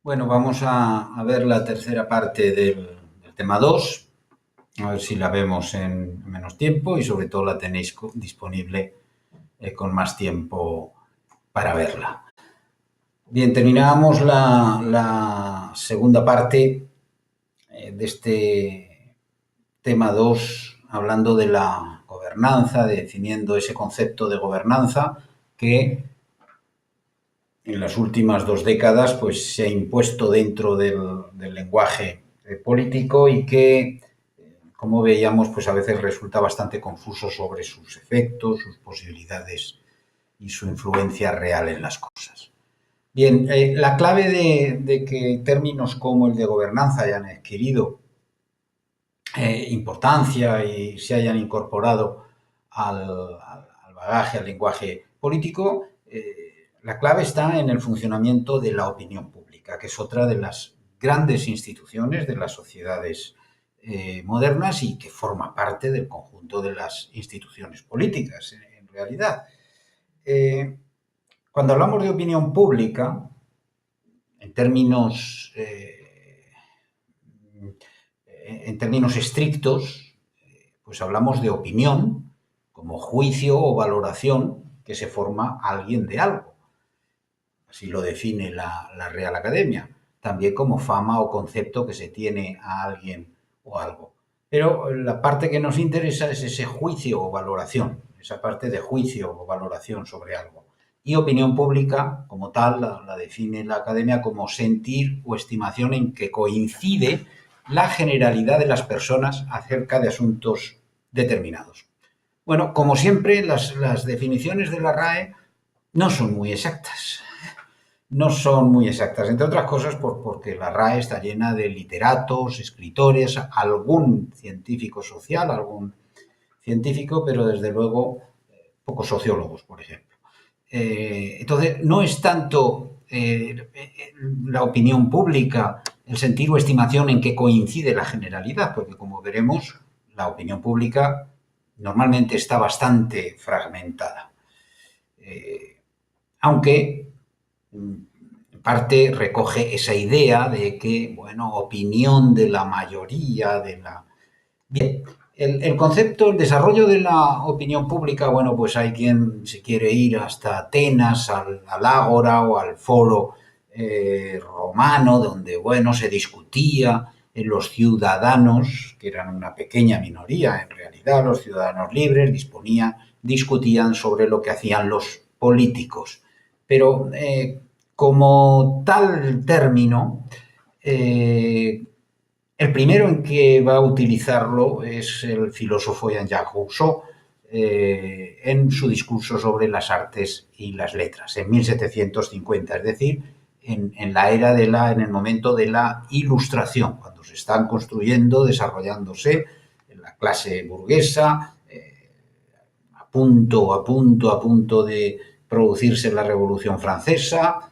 Bueno, vamos a ver la tercera parte del tema 2, a ver si la vemos en menos tiempo y sobre todo la tenéis disponible con más tiempo para verla. Bien, terminábamos la segunda parte de este tema 2 hablando de la gobernanza, definiendo ese concepto de gobernanza que en las últimas 2 décadas pues, se ha impuesto dentro del lenguaje político y que, como veíamos, pues a veces resulta bastante confuso sobre sus efectos, sus posibilidades y su influencia real en las cosas. Bien, la clave de que términos como el de gobernanza hayan adquirido importancia y se hayan incorporado al bagaje, al lenguaje político, la clave está en el funcionamiento de la opinión pública, que es otra de las grandes instituciones de las sociedades modernas y que forma parte del conjunto de las instituciones políticas, en realidad. Cuando hablamos de opinión pública, en términos estrictos, pues hablamos de opinión como juicio o valoración que se forma alguien de algo. Así lo define la Real Academia. También como fama o concepto que se tiene a alguien o algo. Pero la parte que nos interesa es ese juicio o valoración, esa parte de juicio o valoración sobre algo. Y opinión pública, como tal, la define la Academia como sentir o estimación en que coincide la generalidad de las personas acerca de asuntos determinados. Bueno, como siempre, las definiciones de la RAE no son muy exactas. No son muy exactas, entre otras cosas porque la RAE está llena de literatos, escritores, algún científico social, algún científico, pero desde luego pocos sociólogos, por ejemplo. Entonces, no es tanto la opinión pública, el sentir o estimación en que coincide la generalidad, porque como veremos, la opinión pública normalmente está bastante fragmentada. Aunque en parte recoge esa idea de que, bueno, opinión de la mayoría, de la... Bien, el concepto, el desarrollo de la opinión pública, bueno, pues hay quien se quiere ir hasta Atenas, al Ágora o al foro romano, donde, bueno, se discutía en los ciudadanos, que eran una pequeña minoría, en realidad, los ciudadanos libres discutían sobre lo que hacían los políticos. Pero como tal término, el primero en que va a utilizarlo es el filósofo Jean-Jacques Rousseau en su discurso sobre las artes y las letras, en 1750, es decir, en la era en el momento de la Ilustración, cuando se están construyendo, desarrollándose la clase burguesa, a punto de producirse la Revolución Francesa,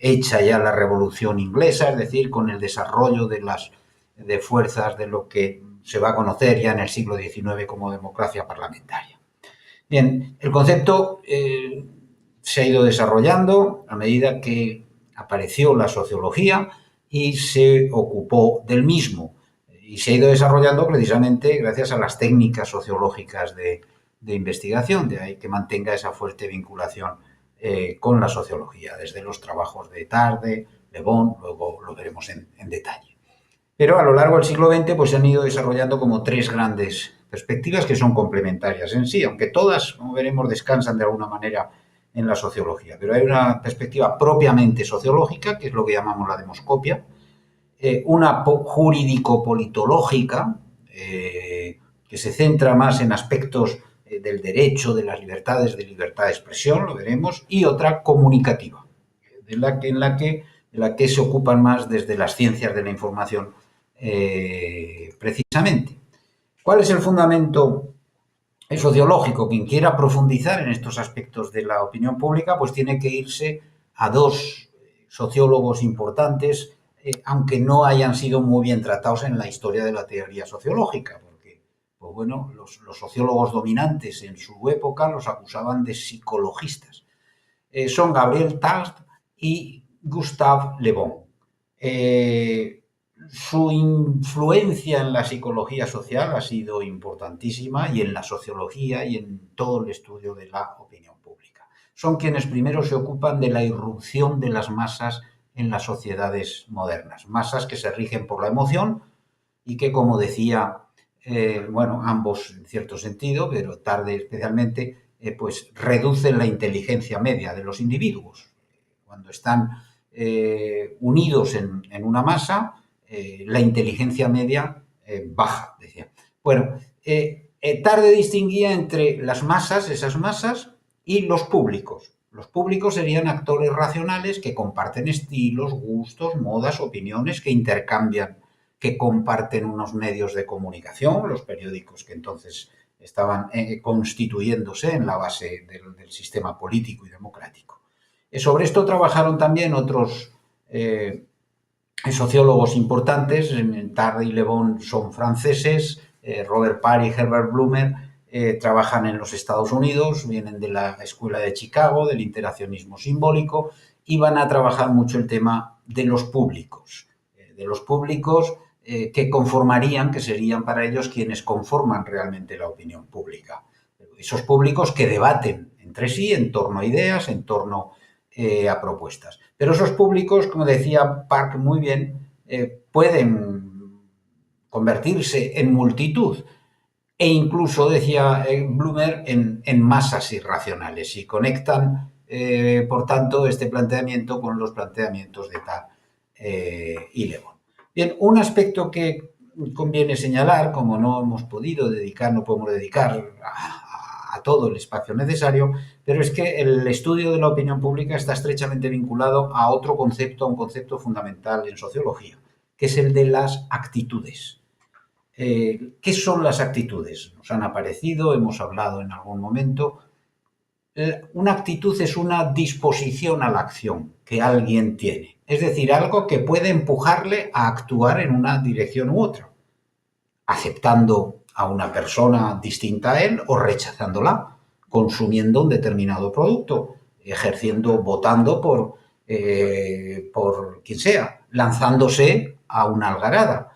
hecha ya la Revolución Inglesa, es decir, con el desarrollo de fuerzas de lo que se va a conocer ya en el siglo XIX como democracia parlamentaria. Bien, el concepto se ha ido desarrollando a medida que apareció la sociología y se ocupó del mismo. Y se ha ido desarrollando precisamente gracias a las técnicas sociológicas de investigación, de ahí que mantenga esa fuerte vinculación con la sociología, desde los trabajos de Tarde, Le Bon, luego lo veremos en detalle. Pero a lo largo del siglo XX pues, se han ido desarrollando como 3 grandes perspectivas que son complementarias en sí, aunque todas, como veremos, descansan de alguna manera en la sociología. Pero hay una perspectiva propiamente sociológica, que es lo que llamamos la demoscopia, una jurídico-politológica, que se centra más en aspectos del derecho, de las libertades, de libertad de expresión, lo veremos, y otra comunicativa, en la que se ocupan más desde las ciencias de la información precisamente. ¿Cuál es el fundamento sociológico? Quien quiera profundizar en estos aspectos de la opinión pública, pues tiene que irse a 2 sociólogos importantes, aunque no hayan sido muy bien tratados en la historia de la teoría sociológica, porque, pues bueno, los sociólogos dominantes en su época los acusaban de psicologistas. Son Gabriel Tart y Gustave Le Bon. Su influencia en la psicología social ha sido importantísima y en la sociología y en todo el estudio de la opinión pública. Son quienes primero se ocupan de la irrupción de las masas en las sociedades modernas, masas que se rigen por la emoción y que, como decía, bueno, ambos en cierto sentido, pero Tarde especialmente, pues reducen la inteligencia media de los individuos. Cuando están unidos en una masa, la inteligencia media baja, decía. Bueno, Tarde distinguía entre las masas, esas masas, y los públicos. Los públicos serían actores racionales que comparten estilos, gustos, modas, opiniones, que intercambian, que comparten unos medios de comunicación, los periódicos que entonces estaban constituyéndose en la base del sistema político y democrático. Sobre esto trabajaron también otros sociólogos importantes. Tarde y Le Bon son franceses, Robert Parr y Herbert Blumer trabajan en los Estados Unidos, vienen de la Escuela de Chicago, del interaccionismo simbólico, y van a trabajar mucho el tema de los públicos, que conformarían, que serían para ellos quienes conforman realmente la opinión pública. Esos públicos que debaten entre sí en torno a ideas, en torno a propuestas. Pero esos públicos, como decía Park muy bien, pueden convertirse en multitud e incluso, decía Blumer, en masas irracionales, y conectan, por tanto, este planteamiento con los planteamientos de Tarde y Le Bon. Bien, un aspecto que conviene señalar, como no hemos podido dedicar, no podemos dedicar a todo el espacio necesario, pero es que el estudio de la opinión pública está estrechamente vinculado a otro concepto, a un concepto fundamental en sociología, que es el de las actitudes. ¿Qué son las actitudes? Nos han aparecido, hemos hablado en algún momento. Una actitud es una disposición a la acción que alguien tiene, es decir, algo que puede empujarle a actuar en una dirección u otra, aceptando a una persona distinta a él o rechazándola, consumiendo un determinado producto, ejerciendo, votando por quien sea, lanzándose a una algarada.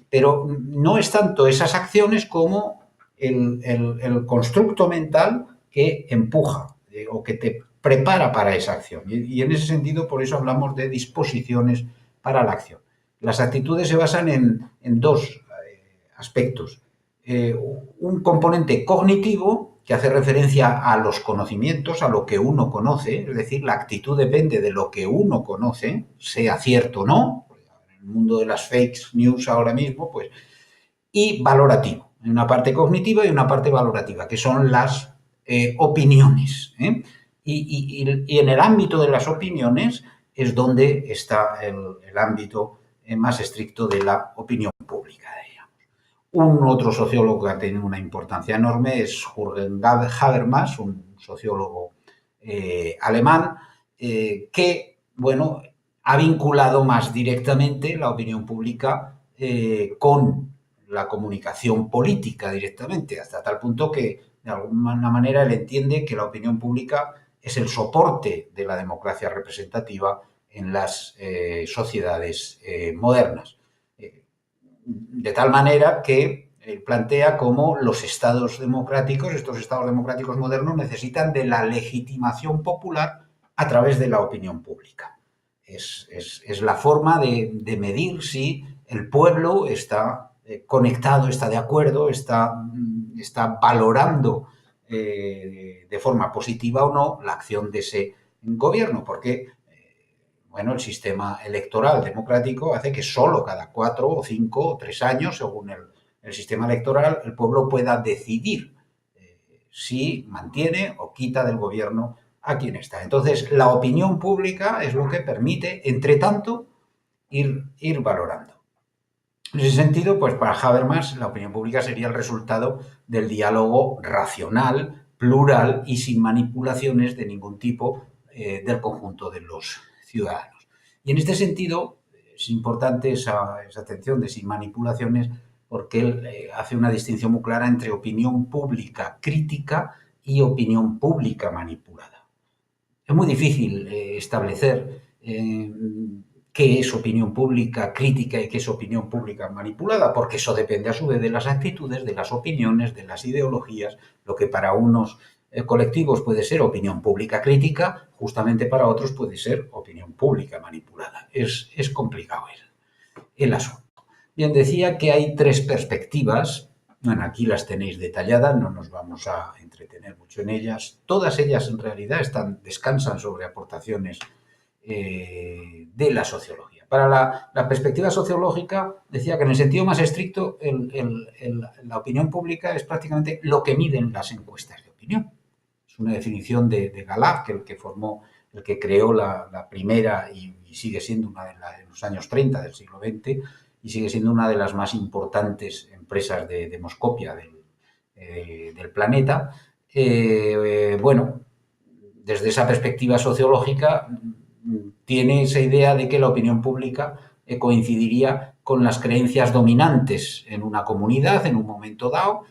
Pero no es tanto esas acciones como el constructo mental que empuja o que te prepara para esa acción. Y en ese sentido, por eso hablamos de disposiciones para la acción. Las actitudes se basan en dos aspectos. Un componente cognitivo que hace referencia a los conocimientos, a lo que uno conoce, es decir, la actitud depende de lo que uno conoce, sea cierto o no, en el mundo de las fake news ahora mismo, pues, y valorativo. Hay una parte cognitiva y una parte valorativa, que son las opiniones. Y en el ámbito de las opiniones es donde está el ámbito más estricto de la opinión pública. Un otro sociólogo que ha tenido una importancia enorme es Jürgen Habermas, un sociólogo alemán, que, bueno, ha vinculado más directamente la opinión pública con la comunicación política directamente, hasta tal punto que, de alguna manera, él entiende que la opinión pública es el soporte de la democracia representativa en las sociedades modernas. De tal manera que plantea cómo los estados democráticos, estos estados democráticos modernos, necesitan de la legitimación popular a través de la opinión pública. Es la forma de medir si el pueblo está conectado, está de acuerdo, está valorando de forma positiva o no la acción de ese gobierno, porque bueno, el sistema electoral democrático hace que solo cada 4 o 5 o 3 años, según el sistema electoral, el pueblo pueda decidir si mantiene o quita del gobierno a quien está. Entonces, la opinión pública es lo que permite, entre tanto, ir valorando. En ese sentido, pues para Habermas, la opinión pública sería el resultado del diálogo racional, plural y sin manipulaciones de ningún tipo del conjunto de los ciudadanos. Y en este sentido es importante esa atención de sin manipulaciones, porque él hace una distinción muy clara entre opinión pública crítica y opinión pública manipulada. Es muy difícil establecer qué es opinión pública crítica y qué es opinión pública manipulada, porque eso depende a su vez de las actitudes, de las opiniones, de las ideologías. Lo que para unos colectivos puede ser opinión pública crítica, justamente para otros puede ser opinión pública manipulada. Es complicado el asunto. Bien, decía que hay tres perspectivas. Bueno, aquí las tenéis detalladas, no nos vamos a entretener mucho en ellas. Todas ellas en realidad descansan sobre aportaciones de la sociología. Para la perspectiva sociológica, decía que en el sentido más estricto, la opinión pública es prácticamente lo que miden las encuestas de opinión. Es una definición de Gallup, el que creó la primera y sigue siendo una en los años 30 del siglo XX, y sigue siendo una de las más importantes empresas de demoscopia del planeta. Bueno, desde esa perspectiva sociológica, tiene esa idea de que la opinión pública coincidiría con las creencias dominantes en una comunidad en un momento dado,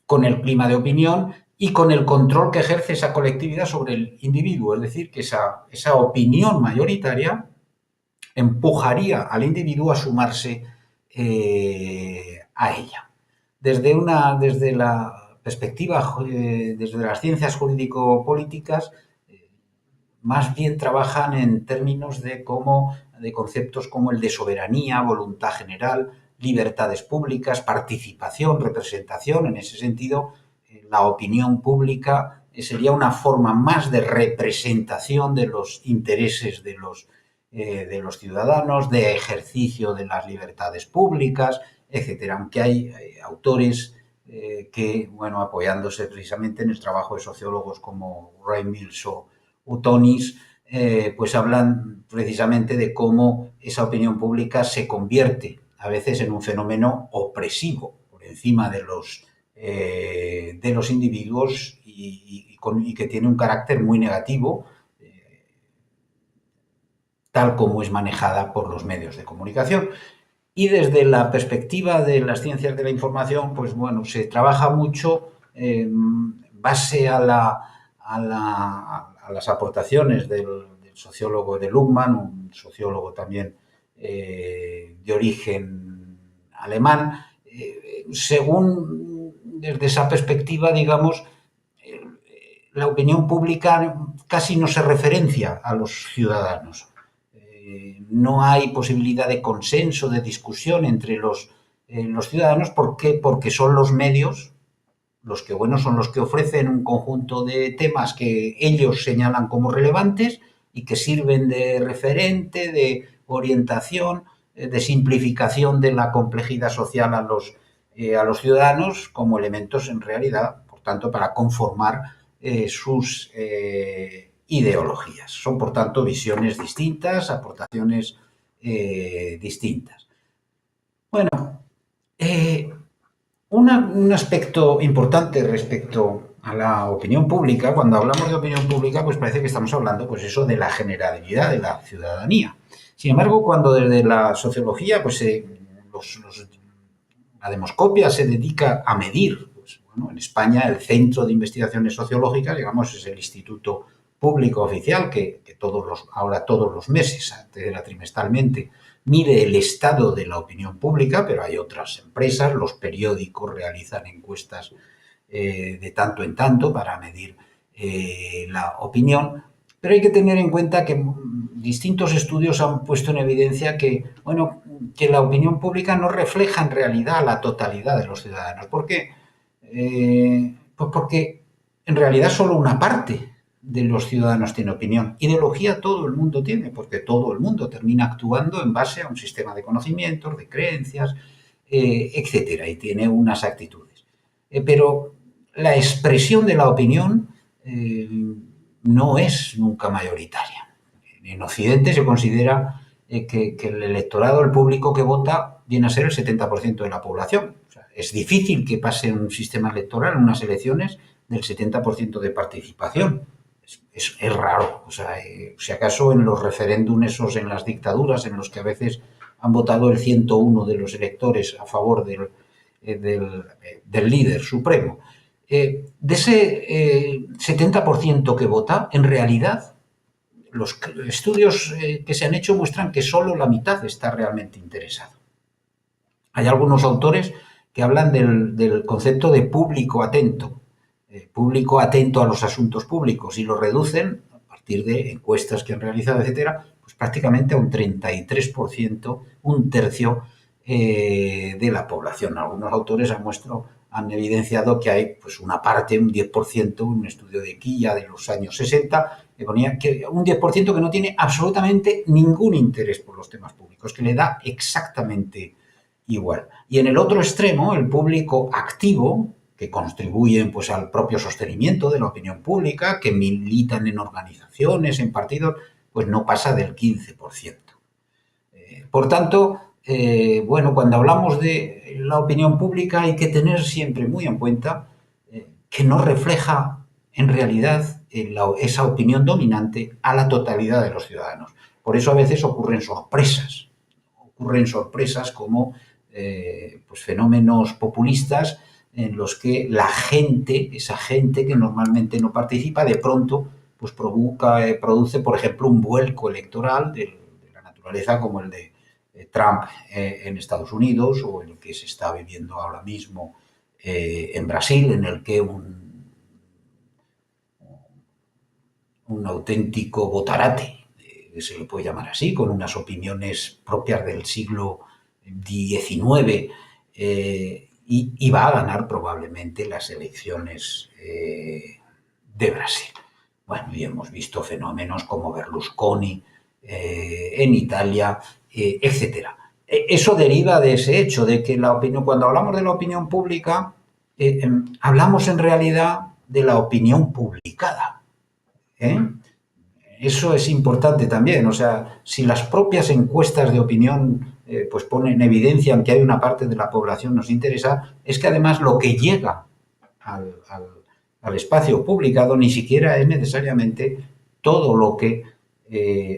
con el clima de opinión y con el control que ejerce esa colectividad sobre el individuo. Es decir, que esa opinión mayoritaria empujaría al individuo a sumarse a ella. Desde la perspectiva, desde las ciencias jurídico-políticas, más bien trabajan en términos de conceptos como el de soberanía, voluntad general, libertades públicas, participación, representación. En ese sentido, la opinión pública sería una forma más de representación de los intereses de los ciudadanos, de ejercicio de las libertades públicas, etcétera. Aunque hay autores que, bueno, apoyándose precisamente en el trabajo de sociólogos como Ray Mills o Utonis, pues hablan precisamente de cómo esa opinión pública se convierte a veces en un fenómeno opresivo por encima de los individuos y que tiene un carácter muy negativo, tal como es manejada por los medios de comunicación. Y desde la perspectiva de las ciencias de la información, pues bueno, se trabaja mucho en base a las aportaciones del sociólogo de Luhmann, un sociólogo también de origen alemán. Según desde esa perspectiva, digamos, la opinión pública casi no se referencia a los ciudadanos. No hay posibilidad de consenso, de discusión entre los ciudadanos. ¿Por qué? Porque son los medios los que, bueno, son los que ofrecen un conjunto de temas que ellos señalan como relevantes y que sirven de referente, de orientación, de simplificación de la complejidad social a los ciudadanos como elementos en realidad, por tanto, para conformar sus ideologías. Son, por tanto, visiones distintas, aportaciones distintas. Bueno, un aspecto importante respecto a la opinión pública, cuando hablamos de opinión pública, pues parece que estamos hablando, pues eso, de la generalidad de la ciudadanía. Sin embargo, cuando desde la sociología, pues la demoscopia se dedica a medir, pues, bueno, en España el Centro de Investigaciones Sociológicas, digamos, es el instituto público oficial que ahora todos los meses, antes era trimestralmente, mide el estado de la opinión pública, pero hay otras empresas, los periódicos realizan encuestas de tanto en tanto para medir la opinión, pero hay que tener en cuenta que distintos estudios han puesto en evidencia que, bueno, que la opinión pública no refleja en realidad la totalidad de los ciudadanos. ¿Por qué? Pues porque en realidad solo una parte de los ciudadanos tiene opinión. Ideología todo el mundo tiene, porque todo el mundo termina actuando en base a un sistema de conocimientos, de creencias, etcétera, y tiene unas actitudes. Pero la expresión de la opinión no es nunca mayoritaria. En Occidente se considera que el electorado, el público que vota, viene a ser el 70% de la población. O sea, es difícil que pase un sistema electoral, unas elecciones, del 70% de participación. Es raro. O sea, si acaso en los referéndums esos, en las dictaduras, en los que a veces han votado el 101 de los electores a favor del líder supremo. De ese 70% que vota, en realidad, los estudios que se han hecho muestran que solo la mitad está realmente interesado. Hay algunos autores que hablan del concepto de público atento a los asuntos públicos, y lo reducen, a partir de encuestas que han realizado, etcétera, pues prácticamente a un 33%, un tercio de la población. Algunos autores han evidenciado que hay pues una parte, un 10%, un estudio de Quilla de los años 60, que ponía que un 10% que no tiene absolutamente ningún interés por los temas públicos, que le da exactamente igual. Y en el otro extremo, el público activo, que contribuyen pues al propio sostenimiento de la opinión pública, que militan en organizaciones, en partidos, pues no pasa del 15%. Por tanto, bueno, cuando hablamos de la opinión pública hay que tener siempre muy en cuenta que no refleja en realidad esa opinión dominante a la totalidad de los ciudadanos. Por eso a veces ocurren sorpresas como pues fenómenos populistas en los que la gente, esa gente que normalmente no participa, de pronto pues produce, por ejemplo, un vuelco electoral de la naturaleza como el de Trump en Estados Unidos, o el que se está viviendo ahora mismo en Brasil, en el que un auténtico botarate, se le puede llamar así, con unas opiniones propias del siglo XIX, y va a ganar probablemente las elecciones de Brasil. Bueno, y hemos visto fenómenos como Berlusconi en Italia, etcétera. Eso deriva de ese hecho, de que la opinión, cuando hablamos de la opinión pública, hablamos en realidad de la opinión publicada. Eso es importante también. O sea, si las propias encuestas de opinión pues evidencian que hay una parte de la población nos interesa, es que además lo que llega al espacio publicado ni siquiera es necesariamente todo lo que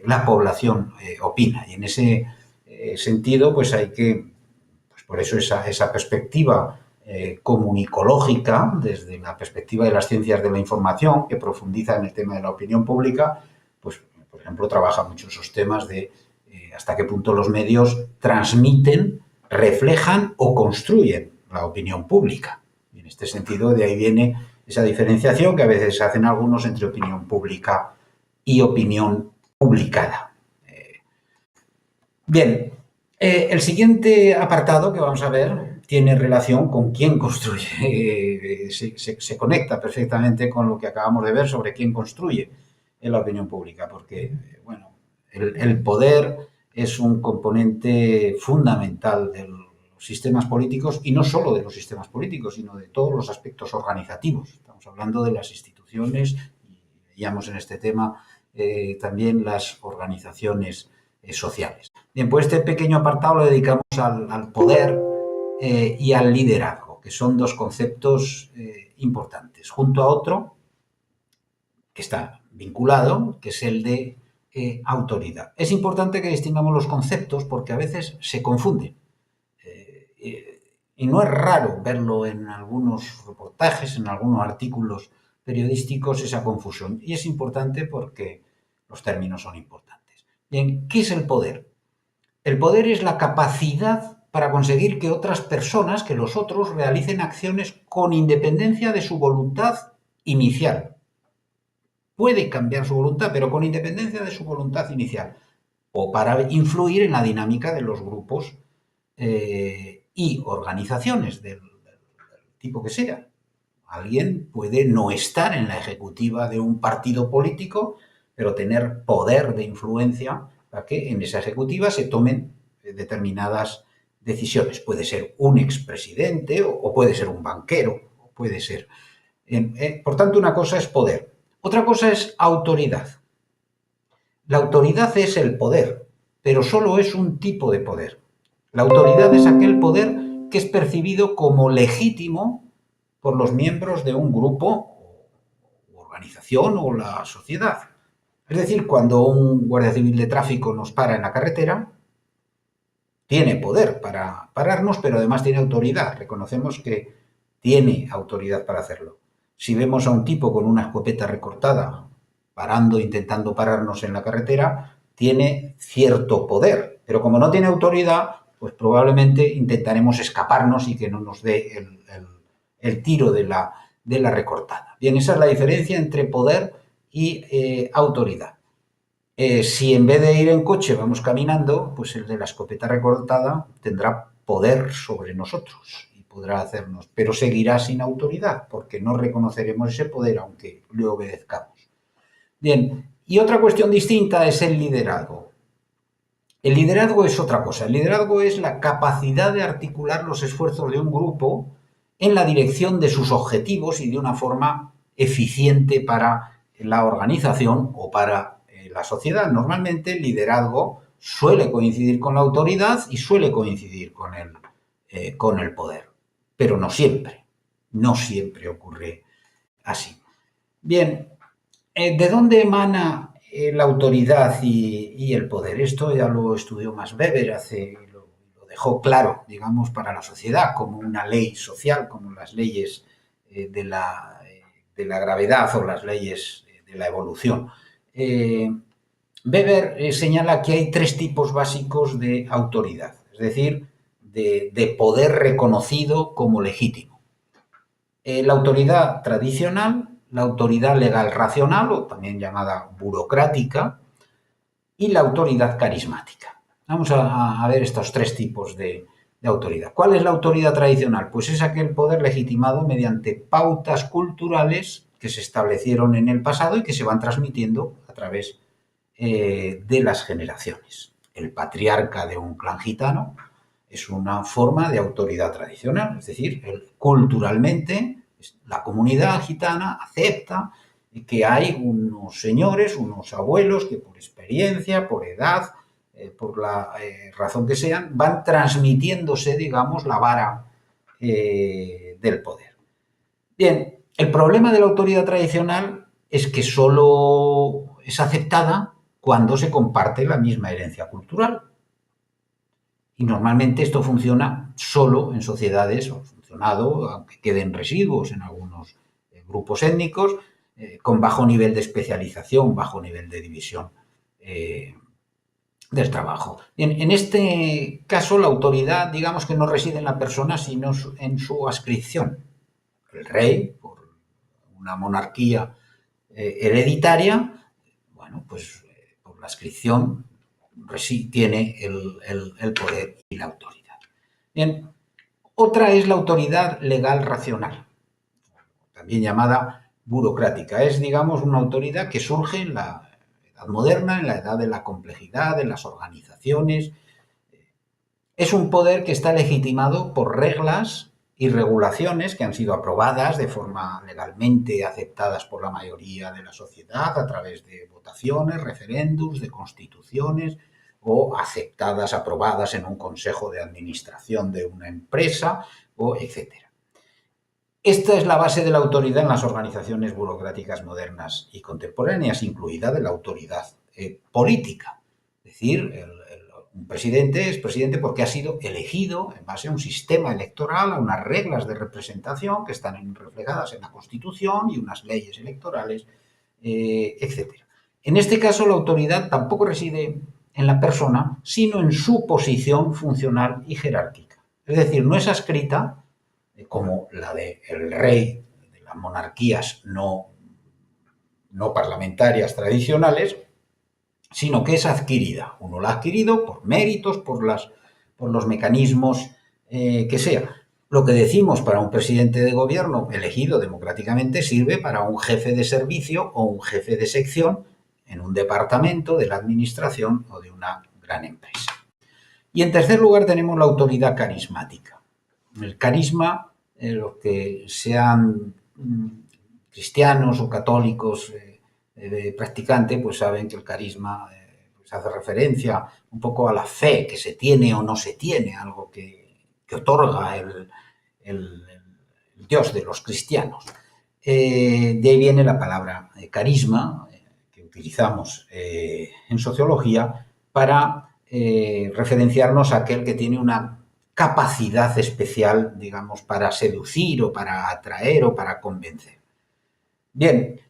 la población opina. Y en ese sentido, pues hay que, pues por eso esa perspectiva comunicológica, desde la perspectiva de las ciencias de la información, que profundiza en el tema de la opinión pública, pues, por ejemplo, trabaja mucho esos temas de hasta qué punto los medios transmiten, reflejan o construyen la opinión pública. Y en este sentido, de ahí viene esa diferenciación que a veces hacen algunos entre opinión pública y opinión publicada. Bien, el siguiente apartado que vamos a ver tiene relación con quién construye, se conecta perfectamente con lo que acabamos de ver sobre quién construye en la opinión pública, porque, bueno, el poder es un componente fundamental de los sistemas políticos, y no solo de los sistemas políticos, sino de todos los aspectos organizativos. Estamos hablando de las instituciones, y veíamos en este tema también las organizaciones sociales. Bien, pues este pequeño apartado lo dedicamos al poder y al liderazgo, que son dos conceptos importantes, junto a otro que está vinculado, que es el de autoridad. Es importante que distingamos los conceptos porque a veces se confunden. Y no es raro verlo en algunos reportajes, en algunos artículos periodísticos, esa confusión. Y es importante porque los términos son importantes. Bien, ¿qué es el poder? El poder es la capacidad para conseguir que otras personas, que los otros, realicen acciones con independencia de su voluntad inicial. Puede cambiar su voluntad, pero con independencia de su voluntad inicial, o para influir en la dinámica de los grupos y organizaciones del tipo que sea. Alguien puede no estar en la ejecutiva de un partido político, pero tener poder de influencia para que en esa ejecutiva se tomen determinadas decisiones. Puede ser un expresidente o puede ser un banquero, o puede ser. Por tanto, una cosa es poder. Otra cosa es autoridad. La autoridad es el poder, pero solo es un tipo de poder. La autoridad es aquel poder que es percibido como legítimo por los miembros de un grupo, organización o la sociedad. Es decir, cuando un guardia civil de tráfico nos para en la carretera, tiene poder para pararnos, pero además tiene autoridad. Reconocemos que tiene autoridad para hacerlo. Si vemos a un tipo con una escopeta recortada parando, intentando pararnos en la carretera, tiene cierto poder, pero como no tiene autoridad, pues probablemente intentaremos escaparnos y que no nos dé el tiro de la recortada. Bien, esa es la diferencia entre poder y autoridad. Si en vez de ir en coche vamos caminando, pues el de la escopeta recortada tendrá poder sobre nosotros y podrá hacernos, pero seguirá sin autoridad porque no reconoceremos ese poder aunque le obedezcamos. Bien, y otra cuestión distinta es el liderazgo. El liderazgo es otra cosa. El liderazgo es la capacidad de articular los esfuerzos de un grupo en la dirección de sus objetivos y de una forma eficiente para la organización o para la sociedad. Normalmente el liderazgo suele coincidir con la autoridad y suele coincidir con el poder, pero no siempre ocurre así. Bien, ¿de dónde emana la autoridad y el poder? Esto ya lo estudió Max Weber, lo dejó claro, digamos, para la sociedad como una ley social, como las leyes de la gravedad o las leyes de la evolución. Weber señala que hay tres tipos básicos de autoridad, es decir, de poder reconocido como legítimo. La autoridad tradicional, la autoridad legal racional, o también llamada burocrática, y la autoridad carismática. Vamos a ver estos tres tipos de autoridad. ¿Cuál es la autoridad tradicional? Pues es aquel poder legitimado mediante pautas culturales que se establecieron en el pasado y que se van transmitiendo a través de las generaciones. El patriarca de un clan gitano es una forma de autoridad tradicional, es decir, culturalmente la comunidad gitana acepta que hay unos señores, unos abuelos que por experiencia, por edad, por la razón que sean, van transmitiéndose, digamos, la vara del poder. Bien, el problema de la autoridad tradicional es que solo es aceptada cuando se comparte la misma herencia cultural. Y normalmente esto funciona solo en sociedades, o ha funcionado, aunque queden residuos en algunos grupos étnicos, con bajo nivel de especialización, bajo nivel de división del trabajo. En este caso, la autoridad, digamos que no reside en la persona, sino en su adscripción. El rey, por una monarquía hereditaria, bueno, pues por la adscripción tiene el poder y la autoridad. Bien, otra es la autoridad legal racional, también llamada burocrática. Es, digamos, una autoridad que surge en la edad moderna, en la edad de la complejidad, de las organizaciones. Es un poder que está legitimado por reglas y regulaciones que han sido aprobadas de forma legalmente aceptadas por la mayoría de la sociedad a través de votaciones, referéndums, de constituciones o aceptadas, aprobadas en un consejo de administración de una empresa, o etcétera. Esta es la base de la autoridad en las organizaciones burocráticas modernas y contemporáneas, incluida de la autoridad política. Es decir, un presidente es presidente porque ha sido elegido en base a un sistema electoral, a unas reglas de representación que están reflejadas en la Constitución y unas leyes electorales, etc. En este caso, la autoridad tampoco reside en la persona, sino en su posición funcional y jerárquica. Es decir, no es adscrita, como la del rey de las monarquías no parlamentarias tradicionales, sino que es adquirida. Uno la ha adquirido por méritos, por los mecanismos que sea. Lo que decimos para un presidente de gobierno elegido democráticamente sirve para un jefe de servicio o un jefe de sección en un departamento de la administración o de una gran empresa. Y en tercer lugar tenemos la autoridad carismática. El carisma, los que sean cristianos o católicos practicantes, pues saben que el carisma pues hace referencia un poco a la fe que se tiene o no se tiene, algo que otorga el Dios de los cristianos. De ahí viene la palabra carisma, que utilizamos en sociología para referenciarnos a aquel que tiene una capacidad especial, digamos, para seducir o para atraer o para convencer. Bien,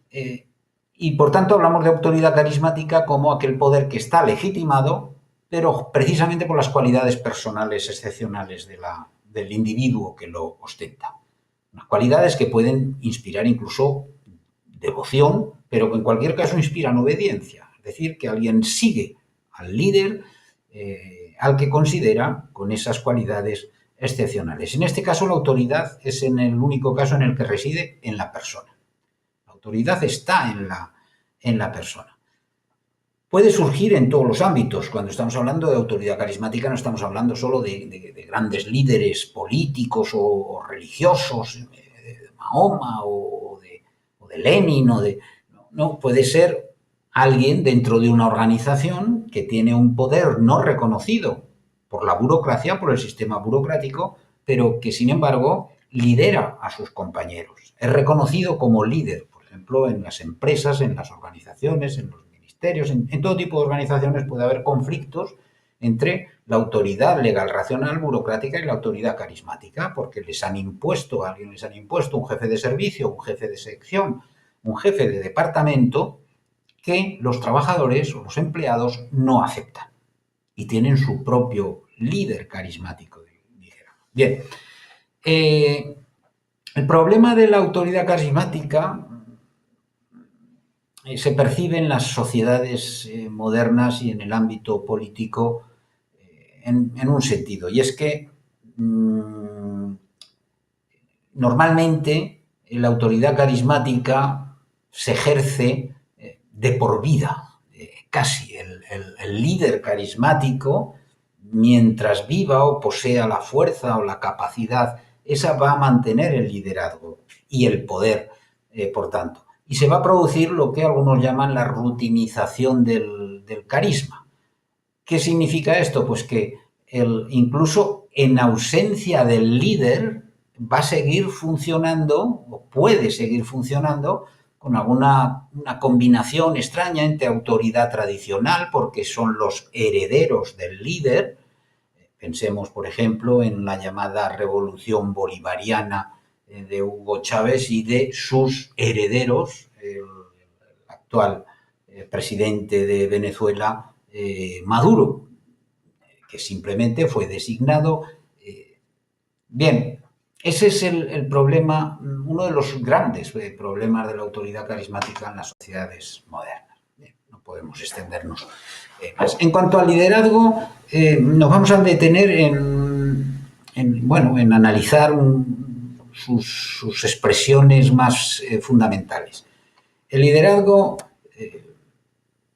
Y por tanto hablamos de autoridad carismática como aquel poder que está legitimado, pero precisamente por las cualidades personales excepcionales del individuo que lo ostenta. Unas cualidades que pueden inspirar incluso devoción, pero que en cualquier caso inspiran obediencia. Es decir, que alguien sigue al líder al que considera con esas cualidades excepcionales. En este caso, la autoridad es en el único caso en el que reside en la persona. La autoridad está en la persona. Puede surgir en todos los ámbitos. Cuando estamos hablando de autoridad carismática no estamos hablando solo de grandes líderes políticos o religiosos, de Mahoma o de Lenin, no, puede ser alguien dentro de una organización que tiene un poder no reconocido por la burocracia, por el sistema burocrático, pero que sin embargo lidera a sus compañeros. Es reconocido como líder, por ejemplo, en las empresas, en las organizaciones, en los ministerios, en todo tipo de organizaciones puede haber conflictos entre la autoridad legal racional burocrática y la autoridad carismática, porque a alguien les han impuesto un jefe de servicio, un jefe de sección, un jefe de departamento que los trabajadores o los empleados no aceptan y tienen su propio líder carismático, dijéramos. Bien, el problema de la autoridad carismática se percibe en las sociedades modernas y en el ámbito político en un sentido, y es que normalmente la autoridad carismática se ejerce de por vida, casi. El líder carismático, mientras viva o posea la fuerza o la capacidad, esa va a mantener el liderazgo y el poder, por tanto. Y se va a producir lo que algunos llaman la rutinización del carisma. ¿Qué significa esto? Pues que incluso en ausencia del líder va a seguir funcionando o puede seguir funcionando con una combinación extraña entre autoridad tradicional, porque son los herederos del líder. Pensemos, por ejemplo, en la llamada revolución bolivariana de Hugo Chávez y de sus herederos, el actual presidente de Venezuela, Maduro, que simplemente fue designado. Bien, ese es el problema, uno de los grandes problemas de la autoridad carismática en las sociedades modernas. Bien, no podemos extendernos más. En cuanto al liderazgo, nos vamos a detener en analizar sus expresiones más fundamentales. El liderazgo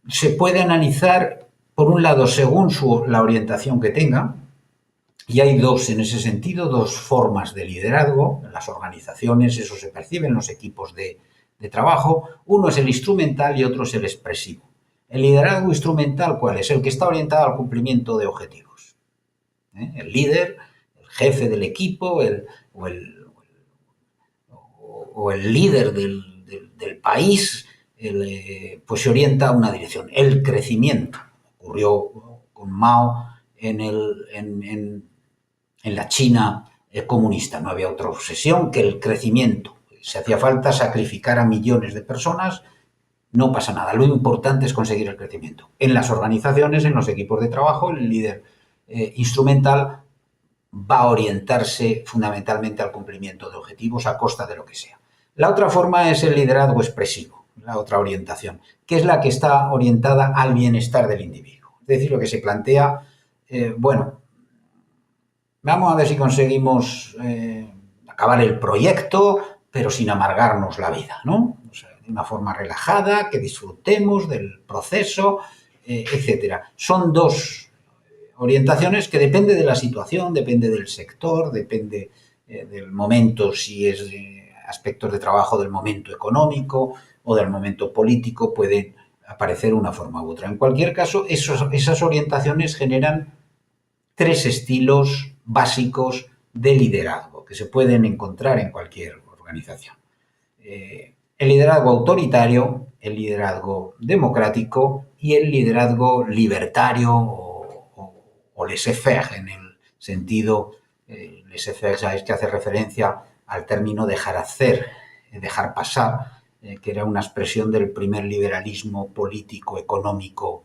se puede analizar, por un lado, según la orientación que tenga, y hay dos en ese sentido, dos formas de liderazgo. En las organizaciones eso se percibe, en los equipos de trabajo. Uno es el instrumental y otro es el expresivo. El liderazgo instrumental, ¿cuál es? El que está orientado al cumplimiento de objetivos. El líder, el jefe del equipo, o el líder del país, pues se orienta a una dirección. El crecimiento. Ocurrió con Mao en la China comunista. No había otra obsesión que el crecimiento. Si hacía falta sacrificar a millones de personas, no pasa nada. Lo importante es conseguir el crecimiento. En las organizaciones, en los equipos de trabajo, el líder instrumental va a orientarse fundamentalmente al cumplimiento de objetivos a costa de lo que sea. La otra forma es el liderazgo expresivo, la otra orientación, que es la que está orientada al bienestar del individuo. Es decir, lo que se plantea, vamos a ver si conseguimos acabar el proyecto, pero sin amargarnos la vida, ¿no? O sea, de una forma relajada, que disfrutemos del proceso, etc. Son dos orientaciones que depende de la situación, depende del sector, depende del momento, si es aspectos de trabajo del momento económico o del momento político, pueden aparecer una forma u otra. En cualquier caso, esas orientaciones generan tres estilos básicos de liderazgo que se pueden encontrar en cualquier organización. El liderazgo autoritario, el liderazgo democrático y el liderazgo libertario o laissez-faire, en el sentido, laissez-faire, sabéis que hace referencia al término dejar hacer, dejar pasar, que era una expresión del primer liberalismo político-económico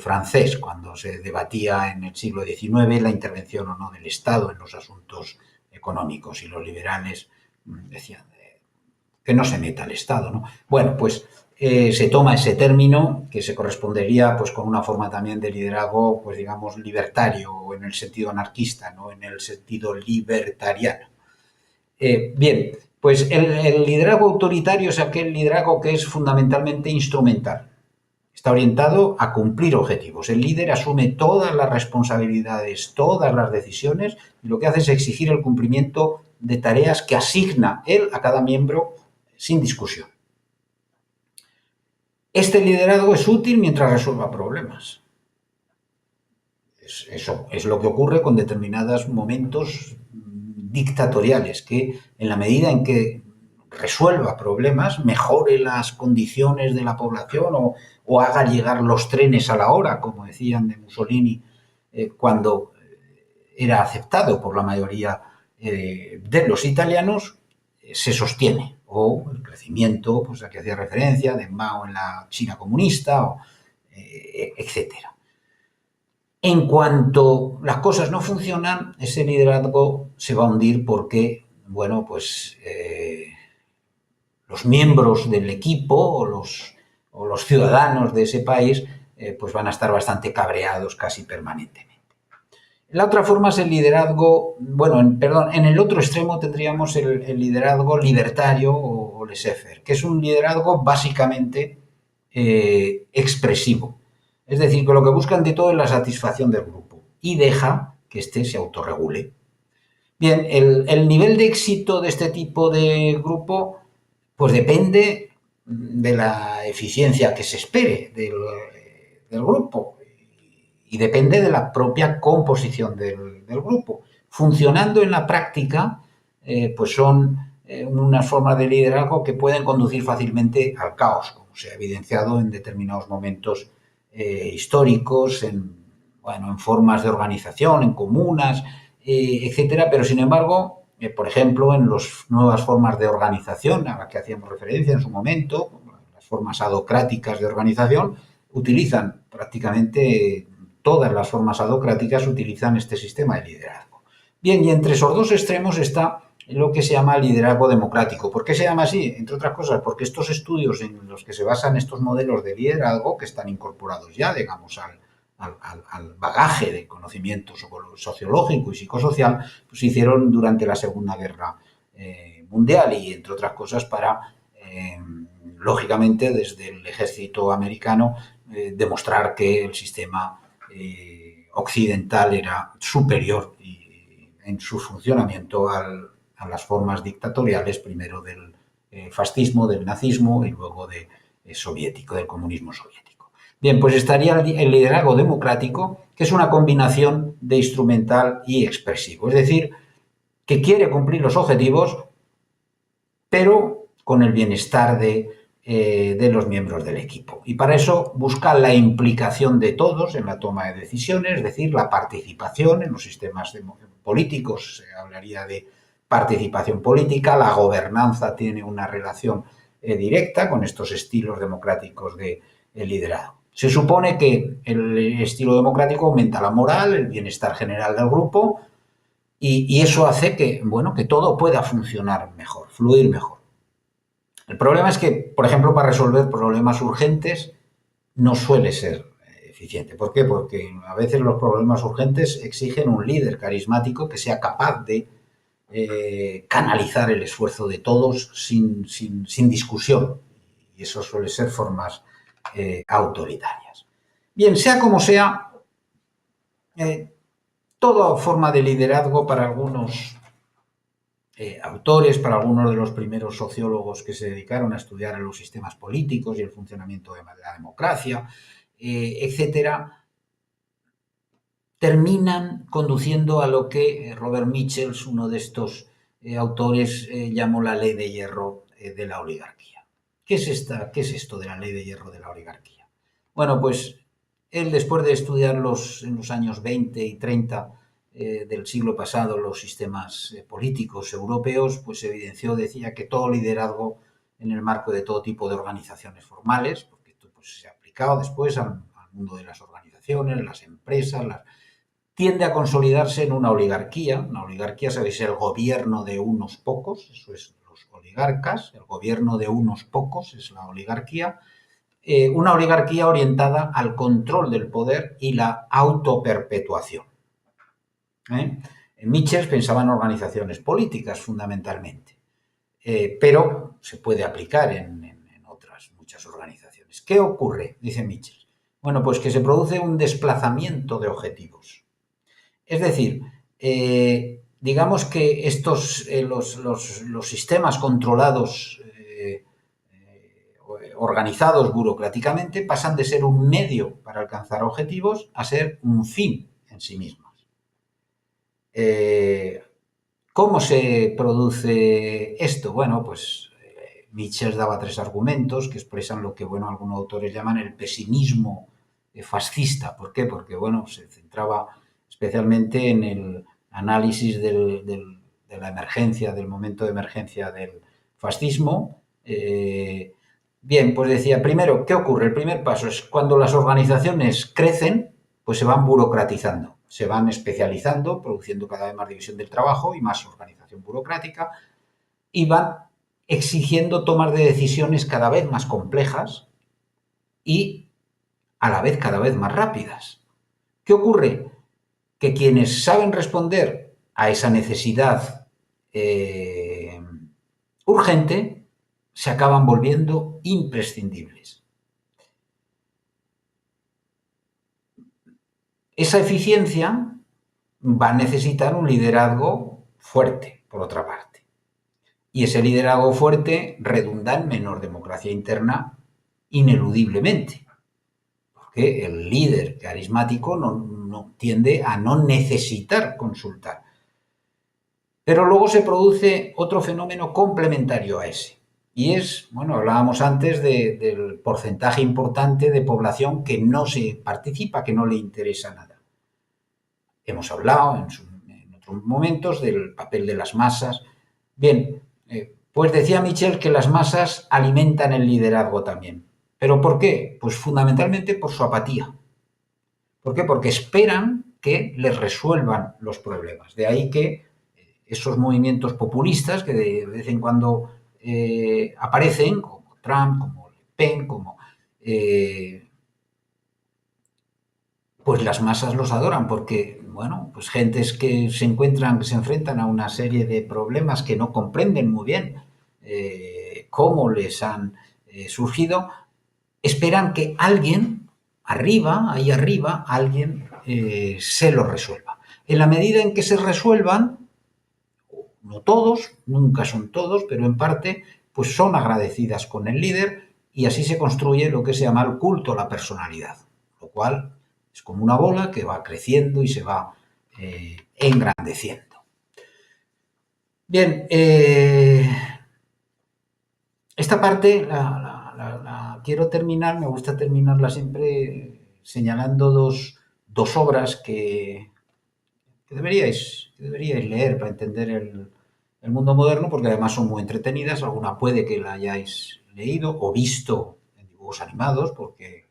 francés, cuando se debatía en el siglo XIX la intervención o no del Estado en los asuntos económicos, y los liberales decían que no se meta el Estado, ¿no? Bueno, pues se toma ese término que se correspondería pues con una forma también de liderazgo, pues digamos, libertario, o en el sentido anarquista, no en el sentido libertariano. Bien, pues el liderazgo autoritario es aquel liderazgo que es fundamentalmente instrumental. Está orientado a cumplir objetivos. El líder asume todas las responsabilidades, todas las decisiones, y lo que hace es exigir el cumplimiento de tareas que asigna él a cada miembro sin discusión. Este liderazgo es útil mientras resuelva problemas. Eso es lo que ocurre con determinados momentos dictatoriales, que en la medida en que resuelva problemas, mejore las condiciones de la población, o haga llegar los trenes a la hora, como decían de Mussolini, cuando era aceptado por la mayoría de los italianos, se sostiene. O el crecimiento, pues a que hacía referencia, de Mao en la China comunista, etcétera. En cuanto las cosas no funcionan, ese liderazgo se va a hundir porque, bueno, pues los miembros del equipo o los ciudadanos de ese país pues van a estar bastante cabreados casi permanentemente. La otra forma es el liderazgo, bueno, en el otro extremo tendríamos el liderazgo libertario o laissez-faire, que es un liderazgo básicamente expresivo. Es decir, que lo que buscan de todo es la satisfacción del grupo y deja que éste se autorregule. Bien, el nivel de éxito de este tipo de grupo pues depende de la eficiencia que se espere del grupo, y depende de la propia composición del grupo. Funcionando en la práctica, pues son unas formas de liderazgo que pueden conducir fácilmente al caos, como se ha evidenciado en determinados momentos históricos, bueno, en formas de organización, en comunas, etcétera. Pero sin embargo, por ejemplo, en las nuevas formas de organización a las que hacíamos referencia en su momento, las formas adocráticas de organización, utilizan prácticamente todas las formas adocráticas utilizan este sistema de liderazgo. Bien, y entre esos dos extremos está lo que se llama liderazgo democrático. ¿Por qué se llama así? Entre otras cosas, porque estos estudios en los que se basan estos modelos de liderazgo, que están incorporados ya, digamos, al bagaje de conocimientos sociológico y psicosocial, pues se hicieron durante la Segunda Guerra Mundial, y entre otras cosas para, lógicamente, desde el ejército americano, demostrar que el sistema occidental era superior en su funcionamiento a las formas dictatoriales, primero del fascismo, del nazismo, y luego del comunismo soviético. Bien, pues estaría el liderazgo democrático, que es una combinación de instrumental y expresivo, es decir, que quiere cumplir los objetivos, pero con el bienestar de los miembros del equipo. Y para eso busca la implicación de todos en la toma de decisiones, es decir, la participación en los sistemas políticos. Se hablaría de participación política. La gobernanza tiene una relación directa con estos estilos democráticos de liderazgo. Se supone que el estilo democrático aumenta la moral, el bienestar general del grupo, y eso hace que, bueno, que todo pueda funcionar mejor, fluir mejor. El problema es que, por ejemplo, para resolver problemas urgentes no suele ser eficiente. ¿Por qué? Porque a veces los problemas urgentes exigen un líder carismático que sea capaz de canalizar el esfuerzo de todos sin discusión. Y eso suele ser formas autoritarias. Bien, sea como sea, toda forma de liderazgo para algunos autores, para algunos de los primeros sociólogos que se dedicaron a estudiar a los sistemas políticos y el funcionamiento de la democracia, etcétera, terminan conduciendo a lo que Robert Michels, uno de estos autores, llamó la ley de hierro de la oligarquía. ¿Qué es esto de la ley de hierro de la oligarquía? Bueno, pues él, después de estudiar en los años 20 y 30 del siglo pasado los sistemas políticos europeos, pues evidenció, decía, que todo liderazgo en el marco de todo tipo de organizaciones formales, porque esto pues, se ha aplicado después al mundo de las organizaciones, las empresas, tiende a consolidarse en una oligarquía. Una oligarquía, sabéis, el gobierno de unos pocos, eso es los oligarcas, el gobierno de unos pocos es la oligarquía. Una oligarquía orientada al control del poder y la autoperpetuación. Michels pensaba en organizaciones políticas fundamentalmente, pero se puede aplicar en otras muchas organizaciones. ¿Qué ocurre? Dice Michels. Bueno, pues que se produce un desplazamiento de objetivos. Es decir, digamos que los sistemas controlados, organizados burocráticamente, pasan de ser un medio para alcanzar objetivos a ser un fin en sí mismos. ¿Cómo se produce esto? Bueno, pues Michels daba 3 argumentos que expresan lo que, bueno, algunos autores llaman el pesimismo fascista. ¿Por qué? Porque, bueno, se centraba especialmente en el análisis de la emergencia, del momento de emergencia del fascismo. Bien, pues decía, primero, ¿qué ocurre? El primer paso es cuando las organizaciones crecen, pues se van burocratizando, se van especializando, produciendo cada vez más división del trabajo y más organización burocrática, y van exigiendo tomas de decisiones cada vez más complejas y a la vez cada vez más rápidas. ¿Qué ocurre? Que quienes saben responder a esa necesidad urgente se acaban volviendo imprescindibles. Esa eficiencia va a necesitar un liderazgo fuerte, por otra parte. Y ese liderazgo fuerte redunda en menor democracia interna ineludiblemente. Porque el líder carismático no tiende a no necesitar consultar. Pero luego se produce otro fenómeno complementario a ese. Y es, bueno, hablábamos antes del porcentaje importante de población que no se participa, que no le interesa nada. Hemos hablado en otros momentos del papel de las masas. Bien, pues decía Michels que las masas alimentan el liderazgo también. ¿Pero por qué? Pues fundamentalmente por su apatía. ¿Por qué? Porque esperan que les resuelvan los problemas. De ahí que esos movimientos populistas que de vez en cuando aparecen, como Trump, como Le Pen, pues las masas los adoran porque, bueno, pues gentes que se enfrentan a una serie de problemas que no comprenden muy bien cómo les han surgido, esperan que alguien ahí arriba, alguien se lo resuelva. En la medida en que se resuelvan, no todos, nunca son todos, pero en parte, pues son agradecidas con el líder y así se construye lo que se llama el culto a la personalidad, lo cual es como una bola que va creciendo y se va engrandeciendo. Bien, esta parte la quiero terminar, me gusta terminarla siempre señalando dos obras que deberíais leer para entender el mundo moderno, porque además son muy entretenidas. Alguna puede que la hayáis leído o visto en dibujos animados, porque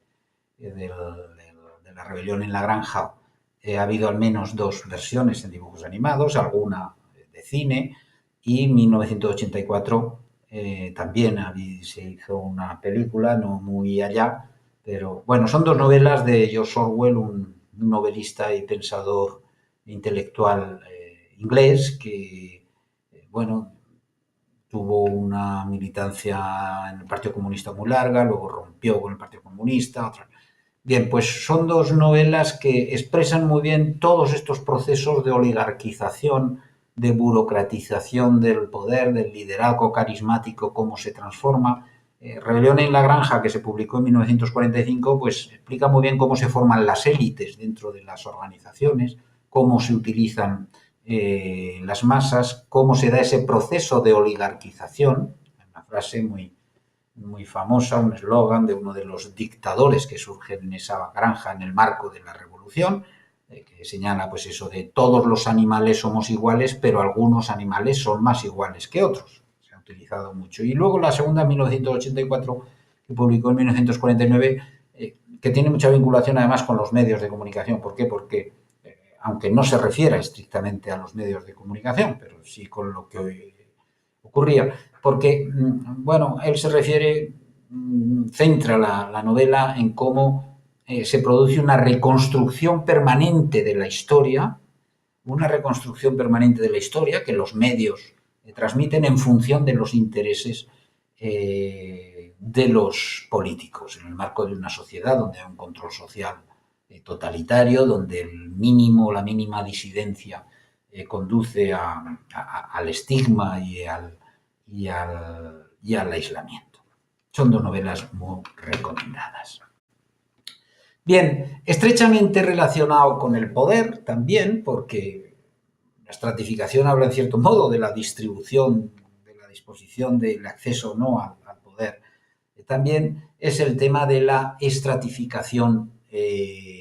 de la rebelión en la granja ha habido al menos 2 versiones en dibujos animados, alguna de cine, y en 1984 también se hizo una película, no muy allá, pero bueno, son 2 novelas de George Orwell, un novelista y pensador intelectual inglés que, bueno, tuvo una militancia en el Partido Comunista muy larga, luego rompió con el Partido Comunista. Bien, pues son 2 novelas que expresan muy bien todos estos procesos de oligarquización, de burocratización del poder, del liderazgo carismático, cómo se transforma. Rebelión en la granja, que se publicó en 1945, pues explica muy bien cómo se forman las élites dentro de las organizaciones, cómo se utilizan las masas, cómo se da ese proceso de oligarquización, una frase muy famosa, un eslogan de uno de los dictadores que surgen en esa granja en el marco de la revolución, que señala pues eso de todos los animales somos iguales, pero algunos animales son más iguales que otros. O sea, utilizado mucho. Y luego la segunda, en 1984, que publicó en 1949, que tiene mucha vinculación además con los medios de comunicación. ¿Por qué? Porque, aunque no se refiera estrictamente a los medios de comunicación, pero sí con lo que hoy ocurría, porque, bueno, él se refiere, centra la novela en cómo se produce una reconstrucción permanente de la historia, que los medios transmiten en función de los intereses de los políticos, en el marco de una sociedad donde hay un control social totalitario, donde el mínimo, la mínima disidencia conduce al estigma y al aislamiento. Son dos novelas muy recomendadas. Bien, estrechamente relacionado con el poder también, porque la estratificación habla en cierto modo de la distribución, de la disposición del acceso o no al poder. También es el tema de la estratificación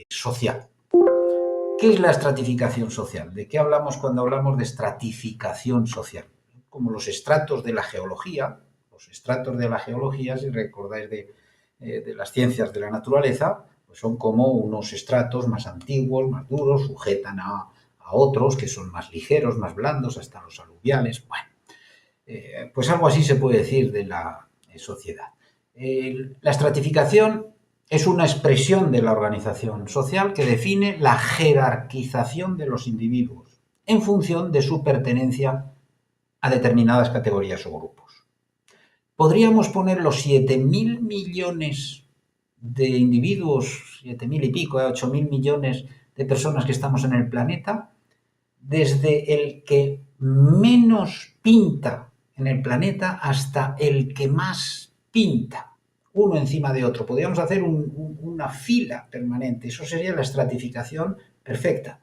social. ¿Qué es la estratificación social? ¿De qué hablamos cuando hablamos de estratificación social? Como los estratos de la geología. Los estratos de la geología, si recordáis de las ciencias de la naturaleza, pues son como unos estratos más antiguos, más duros, sujetan a otros que son más ligeros, más blandos, hasta los aluviales. Bueno, pues algo así se puede decir de la sociedad. La estratificación es una expresión de la organización social que define la jerarquización de los individuos en función de su pertenencia a determinadas categorías o grupos. Podríamos poner los 7.000 millones de individuos, 7.000 y pico, 8.000 millones de personas que estamos en el planeta, desde el que menos pinta en el planeta hasta el que más pinta, uno encima de otro. Podríamos hacer una fila permanente. Eso sería la estratificación perfecta.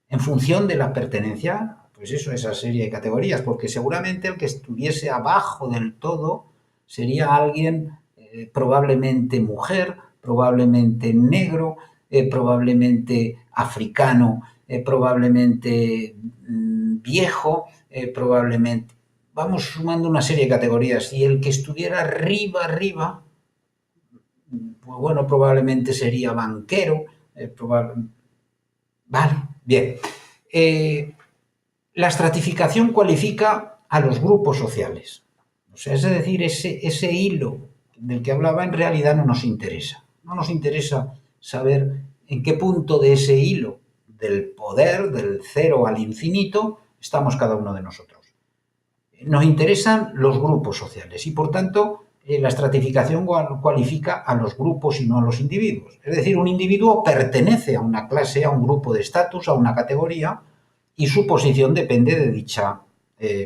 En función de la pertenencia, pues eso, esa serie de categorías, porque seguramente el que estuviese abajo del todo sería alguien probablemente mujer, probablemente negro, probablemente africano, probablemente viejo, probablemente... Vamos sumando una serie de categorías y el que estuviera arriba, pues bueno, probablemente sería banquero, Vale, bien. La estratificación cualifica a los grupos sociales. O sea, es decir, ese hilo del que hablaba en realidad no nos interesa. No nos interesa saber en qué punto de ese hilo del poder, del cero al infinito, estamos cada uno de nosotros. Nos interesan los grupos sociales y, por tanto, la estratificación cualifica a los grupos y no a los individuos. Es decir, un individuo pertenece a una clase, a un grupo de estatus, a una categoría, y su posición depende de dicha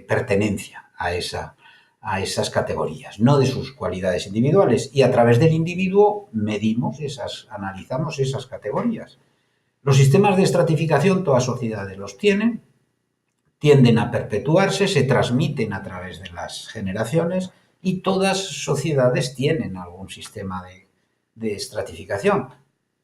pertenencia a esas categorías, no de sus cualidades individuales. Y a través del individuo analizamos esas categorías. Los sistemas de estratificación, todas sociedades los tienden a perpetuarse, se transmiten a través de las generaciones y todas sociedades tienen algún sistema de estratificación.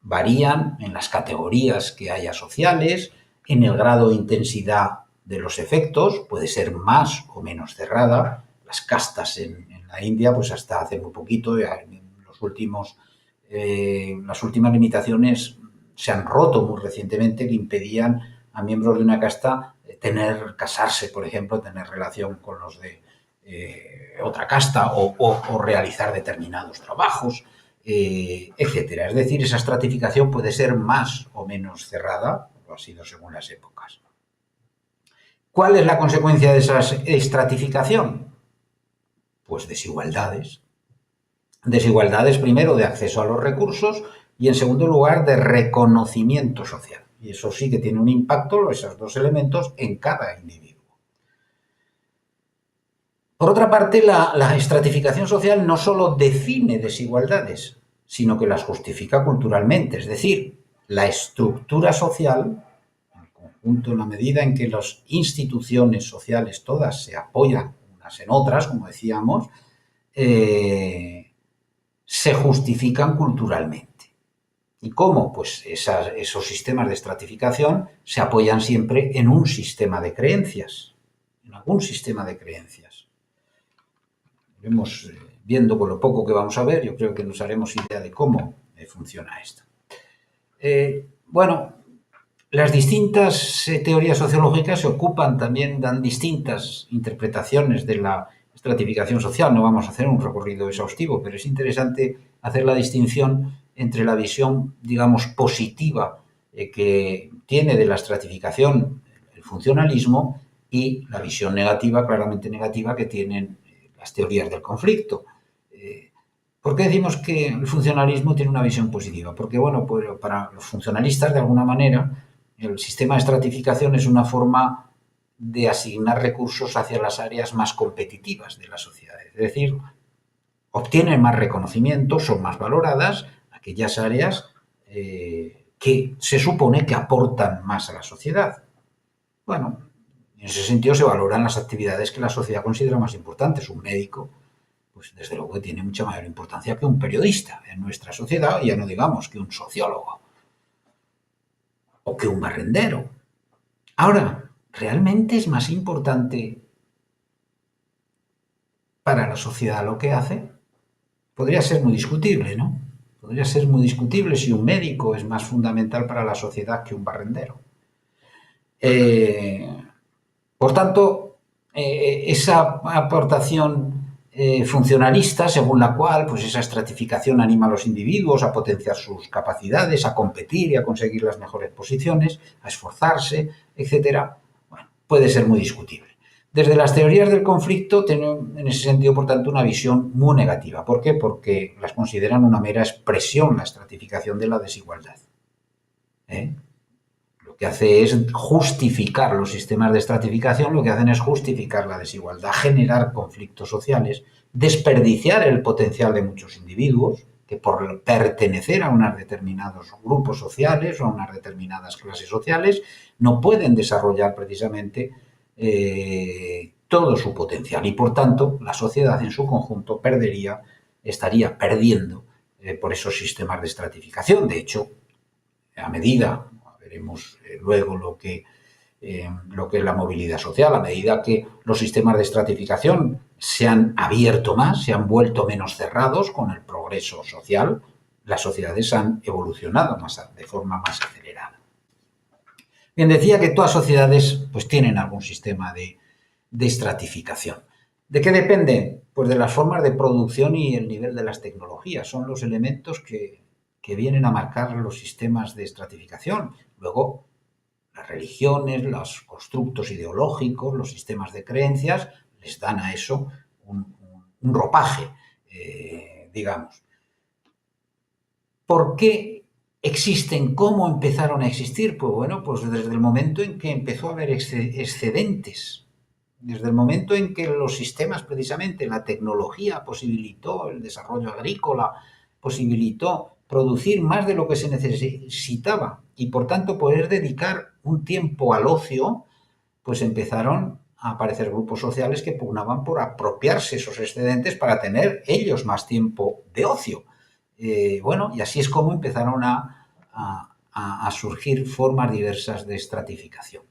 Varían en las categorías que haya sociales, en el grado de intensidad de los efectos, puede ser más o menos cerrada. Las castas en la India, pues hasta hace muy poquito, las últimas limitaciones se han roto muy recientemente, que impedían a miembros de una casta casarse, por ejemplo, tener relación con los de otra casta o realizar determinados trabajos, etcétera. Es decir, esa estratificación puede ser más o menos cerrada, lo ha sido según las épocas. ¿Cuál es la consecuencia de esa estratificación? Pues desigualdades. Desigualdades, primero, de acceso a los recursos y, en segundo lugar, de reconocimiento social. Y eso sí que tiene un impacto, esos dos elementos, en cada individuo. Por otra parte, la estratificación social no solo define desigualdades, sino que las justifica culturalmente. Es decir, la estructura social, en el conjunto, en la medida en que las instituciones sociales todas se apoyan unas en otras, como decíamos, se justifican culturalmente. ¿Y cómo? Pues esos sistemas de estratificación se apoyan siempre en un sistema de creencias, en algún sistema de creencias. iremos viendo con lo poco que vamos a ver, yo creo que nos haremos idea de cómo funciona esto. Bueno, las distintas teorías sociológicas se ocupan también, dan distintas interpretaciones de la estratificación social. No vamos a hacer un recorrido exhaustivo, pero es interesante hacer la distinción entre la visión, digamos, positiva que tiene de la estratificación el funcionalismo y la visión negativa, claramente negativa, que tienen las teorías del conflicto. ¿Por qué decimos que el funcionalismo tiene una visión positiva? Porque, bueno, pues para los funcionalistas, de alguna manera, el sistema de estratificación es una forma de asignar recursos hacia las áreas más competitivas de la sociedad. Es decir, obtienen más reconocimiento, son más valoradas aquellas áreas que se supone que aportan más a la sociedad. Bueno, en ese sentido se valoran las actividades que la sociedad considera más importantes. Un médico, pues desde luego que tiene mucha mayor importancia que un periodista en nuestra sociedad, ya no digamos que un sociólogo o que un barrendero. Ahora, ¿realmente es más importante para la sociedad lo que hace? Podría ser muy discutible, ¿no? Podría ser muy discutible si un médico es más fundamental para la sociedad que un barrendero. Por tanto, esa aportación funcionalista, según la cual pues esa estratificación anima a los individuos a potenciar sus capacidades, a competir y a conseguir las mejores posiciones, a esforzarse, etcétera, bueno, puede ser muy discutible. Desde las teorías del conflicto tienen en ese sentido, por tanto, una visión muy negativa. ¿Por qué? Porque las consideran una mera expresión, la estratificación de la desigualdad. Lo que hace es justificar los sistemas de estratificación, lo que hacen es justificar la desigualdad, generar conflictos sociales, desperdiciar el potencial de muchos individuos que por pertenecer a unos determinados grupos sociales o a unas determinadas clases sociales no pueden desarrollar precisamente todo su potencial y por tanto la sociedad en su conjunto estaría perdiendo por esos sistemas de estratificación. De hecho, a medida, veremos luego lo que es la movilidad social, a medida que los sistemas de estratificación se han abierto más, se han vuelto menos cerrados con el progreso social, las sociedades han evolucionado de forma más acelerada. Bien, decía que todas sociedades pues tienen algún sistema de estratificación. ¿De qué depende? Pues de las formas de producción y el nivel de las tecnologías. Son los elementos que vienen a marcar los sistemas de estratificación. Luego, las religiones, los constructos ideológicos, los sistemas de creencias, les dan a eso un ropaje, digamos. ¿Por qué existen? ¿Cómo empezaron a existir? Pues bueno, pues desde el momento en que empezó a haber excedentes, desde el momento en que los sistemas, precisamente, la tecnología posibilitó el desarrollo agrícola, posibilitó producir más de lo que se necesitaba y, por tanto, poder dedicar un tiempo al ocio, pues empezaron a aparecer grupos sociales que pugnaban por apropiarse esos excedentes para tener ellos más tiempo de ocio. Bueno, y así es como empezaron a surgir formas diversas de estratificación.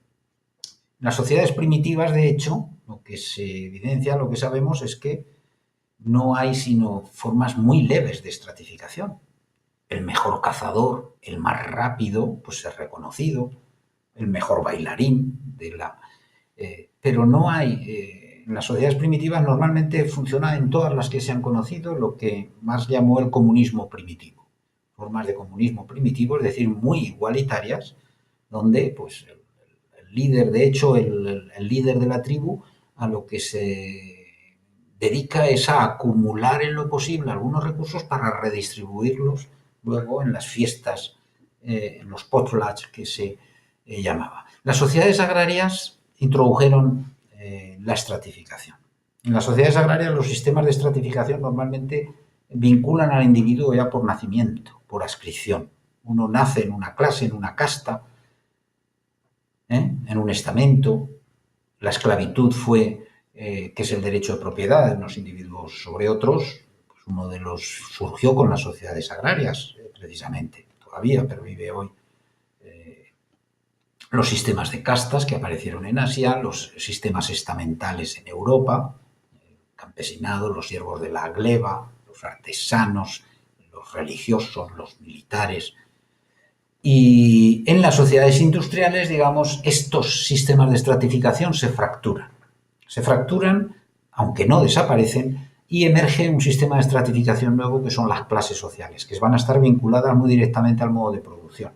En las sociedades primitivas, de hecho, lo que se evidencia, lo que sabemos es que no hay sino formas muy leves de estratificación. El mejor cazador, el más rápido, pues es reconocido, el mejor bailarín pero no hay, en las sociedades primitivas normalmente funciona en todas las que se han conocido lo que más llamó el comunismo primitivo. Formas de comunismo primitivo, es decir, muy igualitarias, donde pues el líder, de hecho, el líder de la tribu, a lo que se dedica es a acumular en lo posible algunos recursos para redistribuirlos luego en las fiestas, en los potlatch que se llamaba. Las sociedades agrarias introdujeron la estratificación. En las sociedades agrarias los sistemas de estratificación normalmente vinculan al individuo ya por nacimiento, por adscripción. Uno nace en una clase, en una casta, en un estamento. La esclavitud fue, que es el derecho de propiedad de unos individuos sobre otros, pues uno de los surgió con las sociedades agrarias, precisamente, todavía pervive hoy. Los sistemas de castas que aparecieron en Asia, los sistemas estamentales en Europa, campesinado, los siervos de la gleba, los artesanos, los religiosos, los militares. Y en las sociedades industriales, digamos, estos sistemas de estratificación se fracturan. Se fracturan, aunque no desaparecen, y emerge un sistema de estratificación nuevo que son las clases sociales, que van a estar vinculadas muy directamente al modo de producción.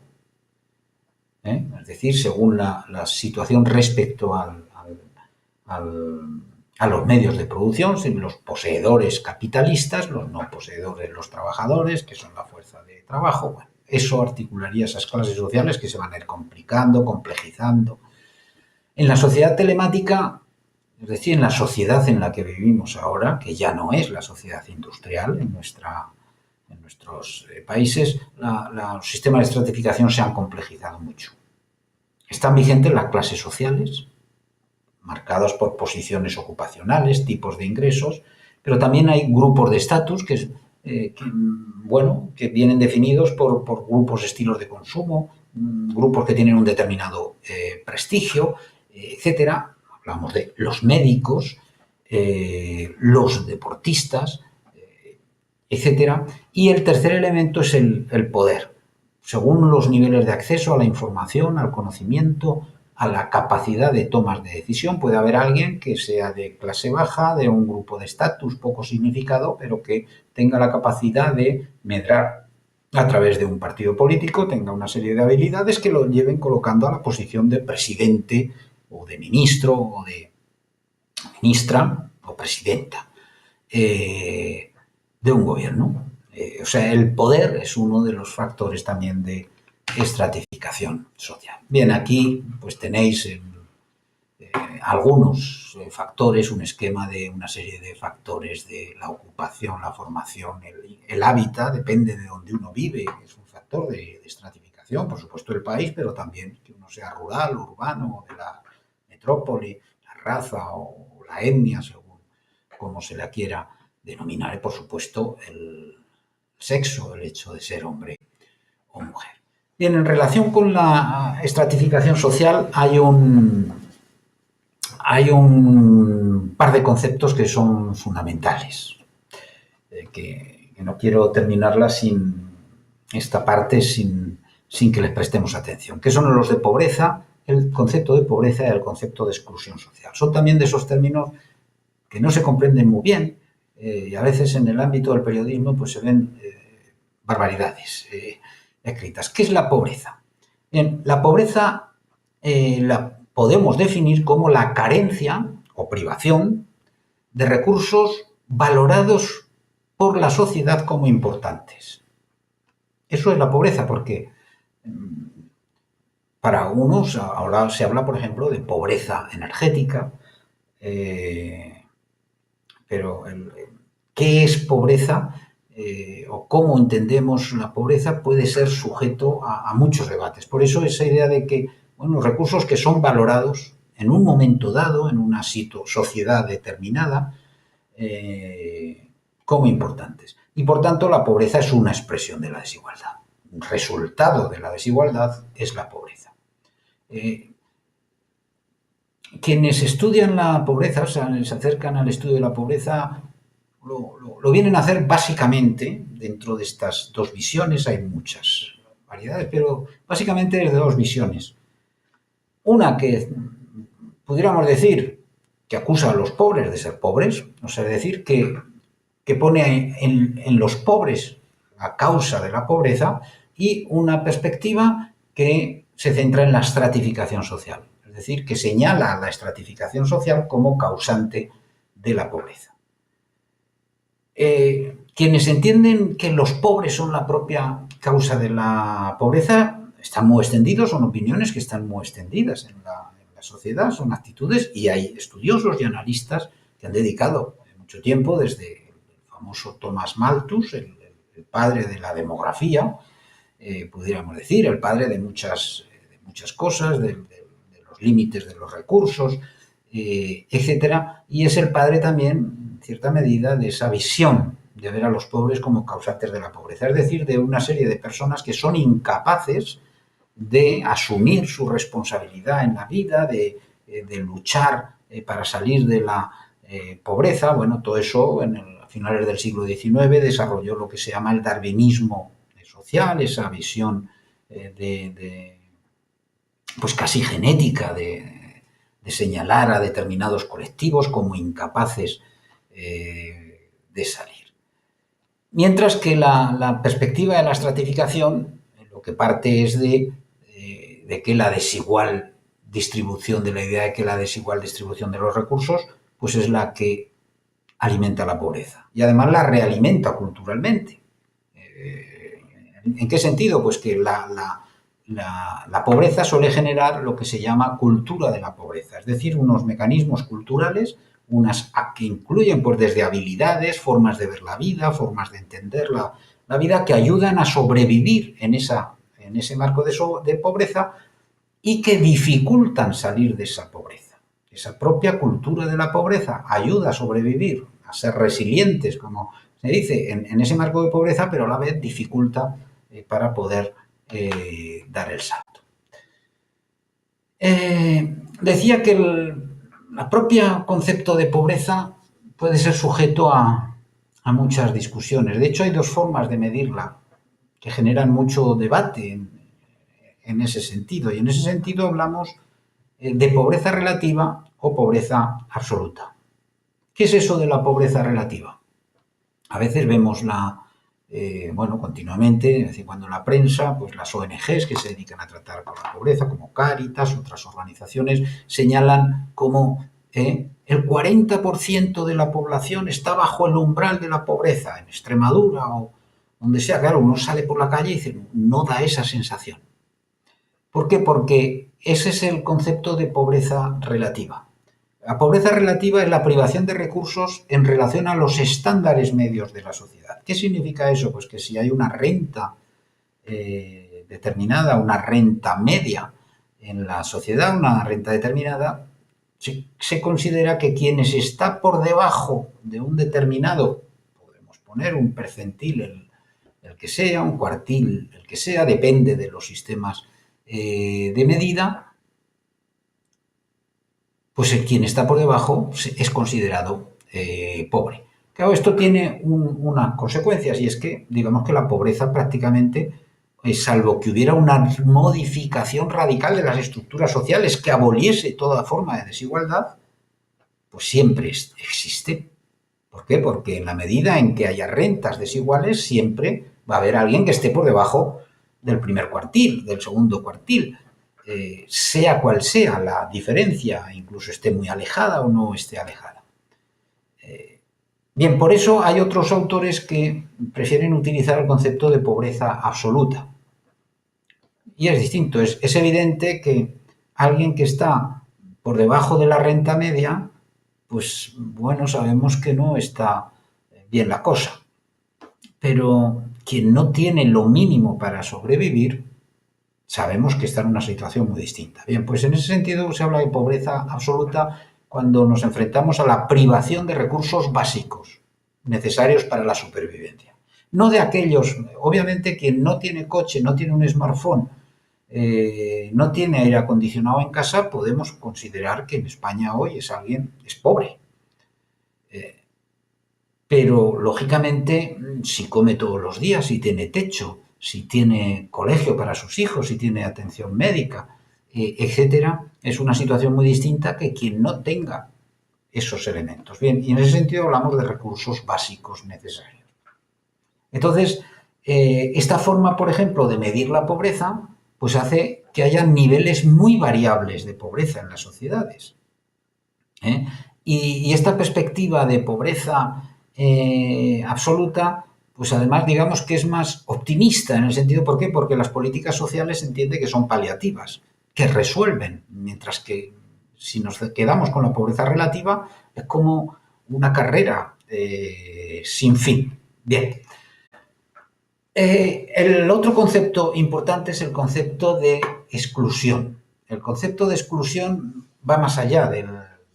Es decir, según la situación respecto a los medios de producción, los poseedores capitalistas, los no poseedores, los trabajadores, que son la fuerza de trabajo. Bueno, eso articularía esas clases sociales que se van a ir complicando, complejizando. En la sociedad telemática, es decir, en la sociedad en la que vivimos ahora, que ya no es la sociedad industrial en nuestros países, los sistemas de estratificación se han complejizado mucho. Están vigentes las clases sociales, marcadas por posiciones ocupacionales, tipos de ingresos, pero también hay grupos de estatus que vienen definidos por grupos, estilos de consumo, grupos que tienen un determinado prestigio, etcétera. Hablamos de los médicos, los deportistas, etcétera. Y el tercer elemento es el poder. Según los niveles de acceso a la información, al conocimiento, a la capacidad de tomas de decisión, puede haber alguien que sea de clase baja, de un grupo de estatus poco significado, pero que tenga la capacidad de medrar a través de un partido político, tenga una serie de habilidades que lo lleven colocando a la posición de presidente o de ministro o de ministra o presidenta de un gobierno. O sea, el poder es uno de los factores también de estratificación social. Bien, aquí pues tenéis algunos factores, un esquema de una serie de factores de la ocupación, la formación, el hábitat, depende de donde uno vive, es un factor de estratificación, por supuesto el país, pero también que uno sea rural, urbano, de la metrópoli, la raza o la etnia, según como se la quiera denominar, y por supuesto el sexo, el hecho de ser hombre o mujer. Bien, en relación con la estratificación social hay un par de conceptos que son fundamentales, que no quiero terminarla sin esta parte, sin que les prestemos atención, que son los de pobreza, el concepto de pobreza y el concepto de exclusión social. Son también de esos términos que no se comprenden muy bien y a veces en el ámbito del periodismo pues se ven barbaridades escritas. ¿Qué es la pobreza? Bien, la pobreza la podemos definir como la carencia o privación de recursos valorados por la sociedad como importantes. Eso es la pobreza, porque para unos ahora se habla, por ejemplo, de pobreza energética, pero ¿qué es pobreza? O cómo entendemos la pobreza puede ser sujeto a muchos debates. Por eso esa idea de que los recursos que son valorados en un momento dado, en una sociedad determinada, como importantes. Y por tanto la pobreza es una expresión de la desigualdad. Un resultado de la desigualdad es la pobreza. Quienes estudian la pobreza, o sea, se acercan al estudio de la pobreza, lo vienen a hacer básicamente dentro de estas dos visiones. Hay muchas variedades, pero básicamente de dos visiones. Una que pudiéramos decir que acusa a los pobres de ser pobres, o sea, decir que pone en los pobres la causa de la pobreza, y una perspectiva que se centra en la estratificación social, es decir, que señala la estratificación social como causante de la pobreza. Quienes entienden que los pobres son la propia causa de la pobreza están muy extendidos, son opiniones que están muy extendidas en la sociedad, son actitudes, y hay estudiosos y analistas que han dedicado mucho tiempo, desde el famoso Thomas Malthus, el padre de la demografía, pudiéramos decir, el padre de muchas cosas, de los límites de los recursos, etcétera, y es el padre también, en cierta medida, de esa visión de ver a los pobres como causantes de la pobreza, es decir, de una serie de personas que son incapaces de asumir su responsabilidad en la vida, de luchar para salir de pobreza. Bueno, todo eso a finales del siglo XIX desarrolló lo que se llama el darwinismo social, esa visión pues casi genética de señalar a determinados colectivos como incapaces de salir. Mientras que la perspectiva de la estratificación lo que parte es de que la desigual distribución, de la idea de que la desigual distribución de los recursos pues es la que alimenta la pobreza y además la realimenta culturalmente. ¿En qué sentido? Pues que la pobreza suele generar lo que se llama cultura de la pobreza, es decir, unos mecanismos culturales que incluyen pues, desde habilidades, formas de ver la vida, formas de entender la vida, que ayudan a sobrevivir en ese marco de pobreza y que dificultan salir de esa pobreza. Esa propia cultura de la pobreza ayuda a sobrevivir, a ser resilientes, como se dice, en ese marco de pobreza, pero a la vez dificulta para poder dar el salto. Decía que el propio concepto de pobreza puede ser sujeto a muchas discusiones. De hecho, hay dos formas de medirla que generan mucho debate en ese sentido. Y en ese sentido hablamos de pobreza relativa o pobreza absoluta. ¿Qué es eso de la pobreza relativa? A veces vemos continuamente, es decir, cuando en la prensa, pues las ONGs que se dedican a tratar con la pobreza, como Cáritas, otras organizaciones, señalan como el 40% de la población está bajo el umbral de la pobreza, en Extremadura o donde sea. Claro, uno sale por la calle y dice, no da esa sensación. ¿Por qué? Porque ese es el concepto de pobreza relativa. La pobreza relativa es la privación de recursos en relación a los estándares medios de la sociedad. ¿Qué significa eso? Pues que si hay una renta determinada, una renta media en la sociedad, una renta determinada, se considera que quienes están por debajo de un determinado, podemos poner un percentil, el que sea, un cuartil, el que sea, depende de los sistemas de medida, pues quien está por debajo es considerado pobre. Claro, esto tiene unas consecuencias y es que, digamos que la pobreza prácticamente, salvo que hubiera una modificación radical de las estructuras sociales que aboliese toda forma de desigualdad, pues siempre existe. ¿Por qué? Porque en la medida en que haya rentas desiguales, siempre va a haber alguien que esté por debajo del primer cuartil, del segundo cuartil. Sea cual sea la diferencia, incluso esté muy alejada o no esté alejada. Bien, por eso hay otros autores que prefieren utilizar el concepto de pobreza absoluta. Y es distinto, es evidente que alguien que está por debajo de la renta media, pues bueno, sabemos que no está bien la cosa. Pero quien no tiene lo mínimo para sobrevivir, sabemos que está en una situación muy distinta. Bien, pues en ese sentido se habla de pobreza absoluta cuando nos enfrentamos a la privación de recursos básicos necesarios para la supervivencia. No de aquellos, obviamente quien no tiene coche, no tiene un smartphone, no tiene aire acondicionado en casa, podemos considerar que en España hoy es pobre. Pero, lógicamente, si come todos los días, si tiene techo, si tiene colegio para sus hijos, si tiene atención médica, etcétera, es una situación muy distinta que quien no tenga esos elementos. Bien, y en ese sentido hablamos de recursos básicos necesarios. Entonces, esta forma, por ejemplo, de medir la pobreza, pues hace que haya niveles muy variables de pobreza en las sociedades. Y esta perspectiva de pobreza absoluta, pues además digamos que es más optimista en el sentido, ¿por qué? Porque las políticas sociales se entiende que son paliativas, que resuelven, mientras que si nos quedamos con la pobreza relativa es como una carrera sin fin. Bien. El otro concepto importante es el concepto de exclusión. El concepto de exclusión va más allá del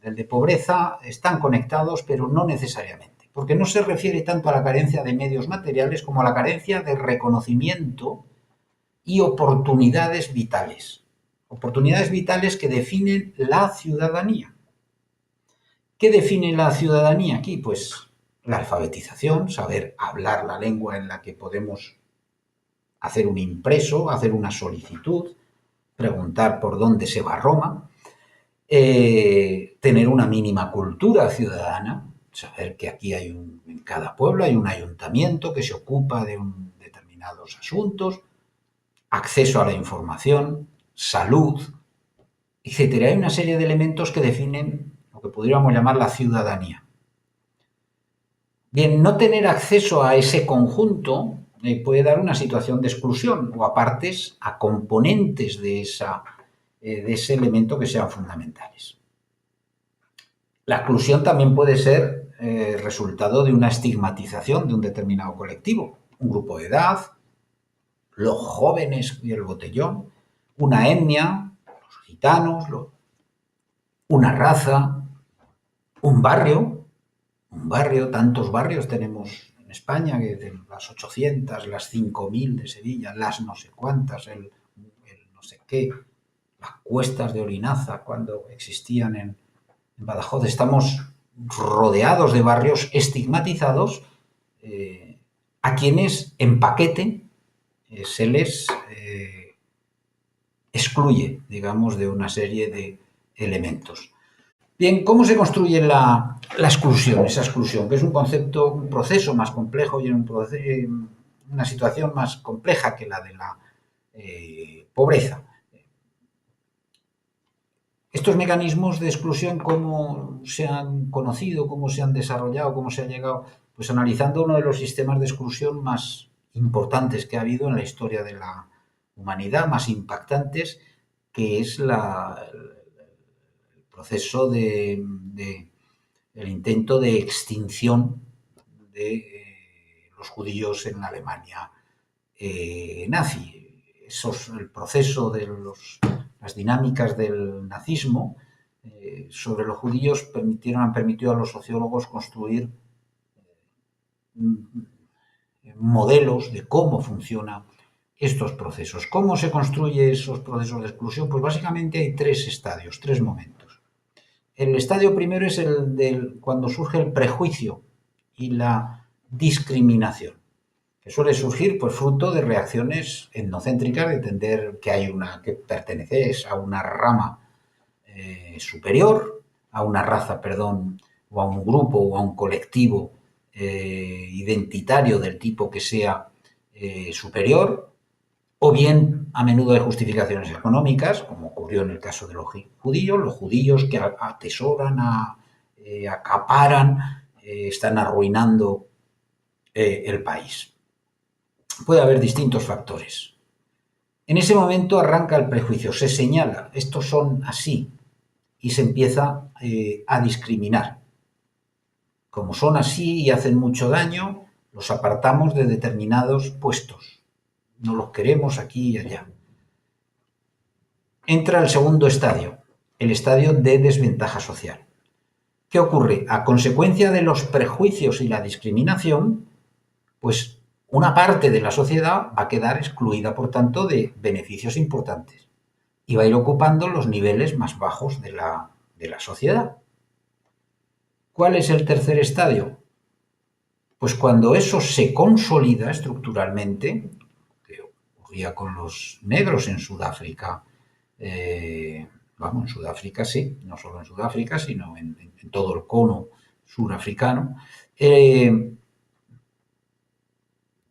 de pobreza, están conectados, pero no necesariamente, porque no se refiere tanto a la carencia de medios materiales como a la carencia de reconocimiento y oportunidades vitales que definen la ciudadanía. ¿Qué define la ciudadanía aquí? Pues la alfabetización, saber hablar la lengua en la que podemos hacer un impreso, hacer una solicitud, preguntar por dónde se va a Roma, tener una mínima cultura ciudadana, saber que aquí en cada pueblo hay un ayuntamiento que se ocupa de determinados asuntos, acceso a la información, salud, etcétera. Hay una serie de elementos que definen lo que podríamos llamar la ciudadanía. Bien, no tener acceso a ese conjunto puede dar una situación de exclusión o a partes, a componentes de ese elemento que sean fundamentales. La exclusión también puede ser resultado de una estigmatización de un determinado colectivo, un grupo de edad, los jóvenes y el botellón, una etnia, los gitanos, una raza, un barrio, tantos barrios tenemos en España, que de las 800, las 5000 de Sevilla, las no sé cuántas, el no sé qué, las cuestas de Orinaza cuando existían en Badajoz. Estamos rodeados de barrios estigmatizados a quienes en paquete se les excluye, digamos, de una serie de elementos. Bien, ¿cómo se construye la exclusión? Esa exclusión, que es un concepto, un proceso más complejo y una situación más compleja que la de la pobreza. Estos mecanismos de exclusión, ¿cómo se han conocido, cómo se han desarrollado, cómo se ha llegado? Pues analizando uno de los sistemas de exclusión más importantes que ha habido en la historia de la humanidad, más impactantes, que es el proceso el intento de extinción de los judíos en la Alemania nazi. El proceso de las dinámicas del nazismo sobre los judíos han permitido a los sociólogos construir modelos de cómo funcionan estos procesos. ¿Cómo se construyen esos procesos de exclusión? Pues básicamente hay tres estadios, tres momentos. El estadio primero es el cuando surge el prejuicio y la discriminación, que suele surgir pues, fruto de reacciones etnocéntricas, de entender que perteneces a una rama superior, a una raza, perdón, o a un grupo o a un colectivo identitario del tipo que sea superior, o bien a menudo de justificaciones económicas, como ocurrió en el caso de los judíos que atesoran, acaparan, están arruinando el país. Puede haber distintos factores. En ese momento arranca el prejuicio, se señala, estos son así, y se empieza a discriminar. Como son así y hacen mucho daño, los apartamos de determinados puestos. No los queremos aquí y allá. Entra el segundo estadio, el estadio de desventaja social. ¿Qué ocurre? A consecuencia de los prejuicios y la discriminación, pues una parte de la sociedad va a quedar excluida, por tanto, de beneficios importantes y va a ir ocupando los niveles más bajos de la sociedad. ¿Cuál es el tercer estadio? Pues cuando eso se consolida estructuralmente, que ocurría con los negros en Sudáfrica, en Sudáfrica sí, no solo en Sudáfrica, sino en todo el cono surafricano,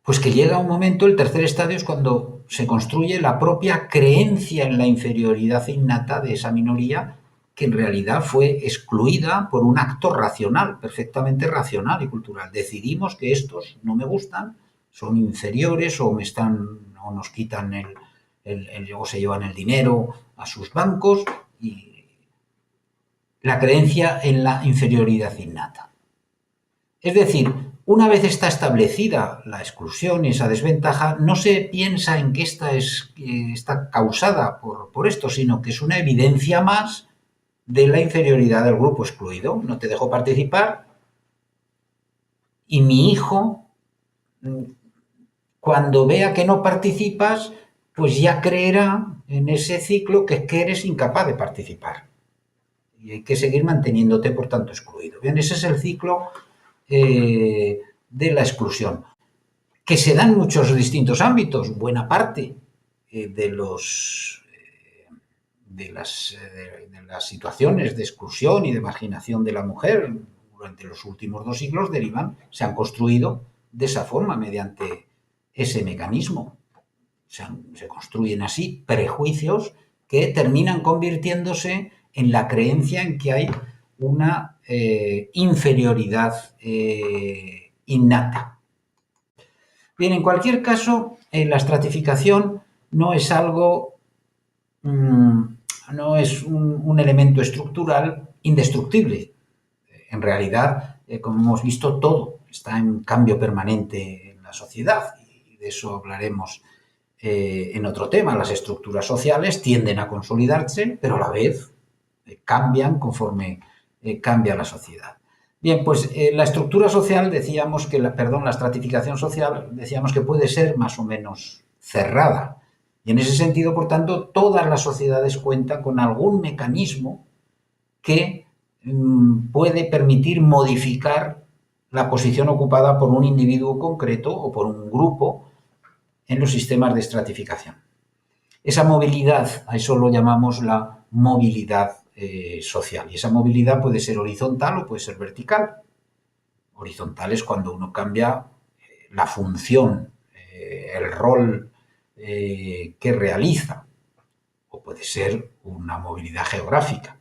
pues que llega un momento, el tercer estadio es cuando se construye la propia creencia en la inferioridad innata de esa minoría que en realidad fue excluida por un acto racional, perfectamente racional y cultural. Decidimos que estos no me gustan, son inferiores o nos quitan o se llevan el dinero a sus bancos, y la creencia en la inferioridad innata. Es decir, una vez está establecida la exclusión y esa desventaja, no se piensa en que está causada por esto, sino que es una evidencia más de la inferioridad del grupo excluido. No te dejo participar y mi hijo, cuando vea que no participas, pues ya creerá en ese ciclo que eres incapaz de participar. y hay que seguir manteniéndote, por tanto, excluido. Bien, ese es el ciclo de la exclusión, que se da en muchos distintos ámbitos. Buena parte de las situaciones de exclusión y de marginación de la mujer durante los últimos 2 siglos se han construido de esa forma, mediante ese mecanismo. Se construyen así prejuicios que terminan convirtiéndose en la creencia en que hay una inferioridad innata. Bien, en cualquier caso, la estratificación no es algo, no es un elemento estructural indestructible. En realidad, como hemos visto, todo está en cambio permanente en la sociedad, y de eso hablaremos en otro tema. Las estructuras sociales tienden a consolidarse, pero a la vez cambian conforme cambia la sociedad. Bien, pues la estructura social, decíamos que, la estratificación social, decíamos que puede ser más o menos cerrada. Y en ese sentido, por tanto, todas las sociedades cuentan con algún mecanismo que puede permitir modificar la posición ocupada por un individuo concreto o por un grupo en los sistemas de estratificación. Esa movilidad, a eso lo llamamos la movilidad social. Y esa movilidad puede ser horizontal o puede ser vertical. Horizontal es cuando uno cambia la función, el rol que realiza, o puede ser una movilidad geográfica.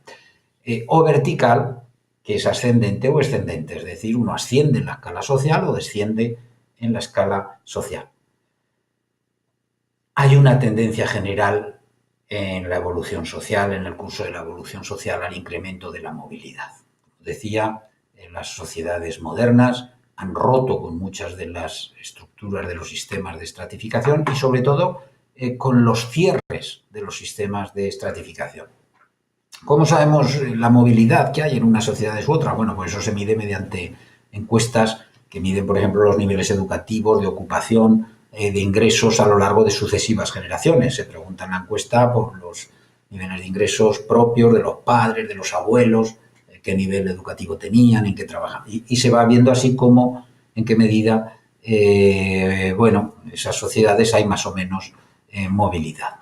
O vertical, que es ascendente o descendente, es decir, uno asciende en la escala social o desciende en la escala social. Hay una tendencia general en la evolución social, en el curso de la evolución social, al incremento de la movilidad. Como decía, las sociedades modernas han roto con muchas de las estructuras de los sistemas de estratificación y, sobre todo, con los cierres de los sistemas de estratificación. ¿Cómo sabemos la movilidad que hay en unas sociedades u otras? Bueno, pues eso se mide mediante encuestas que miden, por ejemplo, los niveles educativos, de ocupación, de ingresos a lo largo de sucesivas generaciones. Se pregunta en la encuesta por los niveles de ingresos propios de los padres, de los abuelos, qué nivel educativo tenían, en qué trabajaban. Y se va viendo así como en qué medida, esas sociedades hay más o menos movilidad.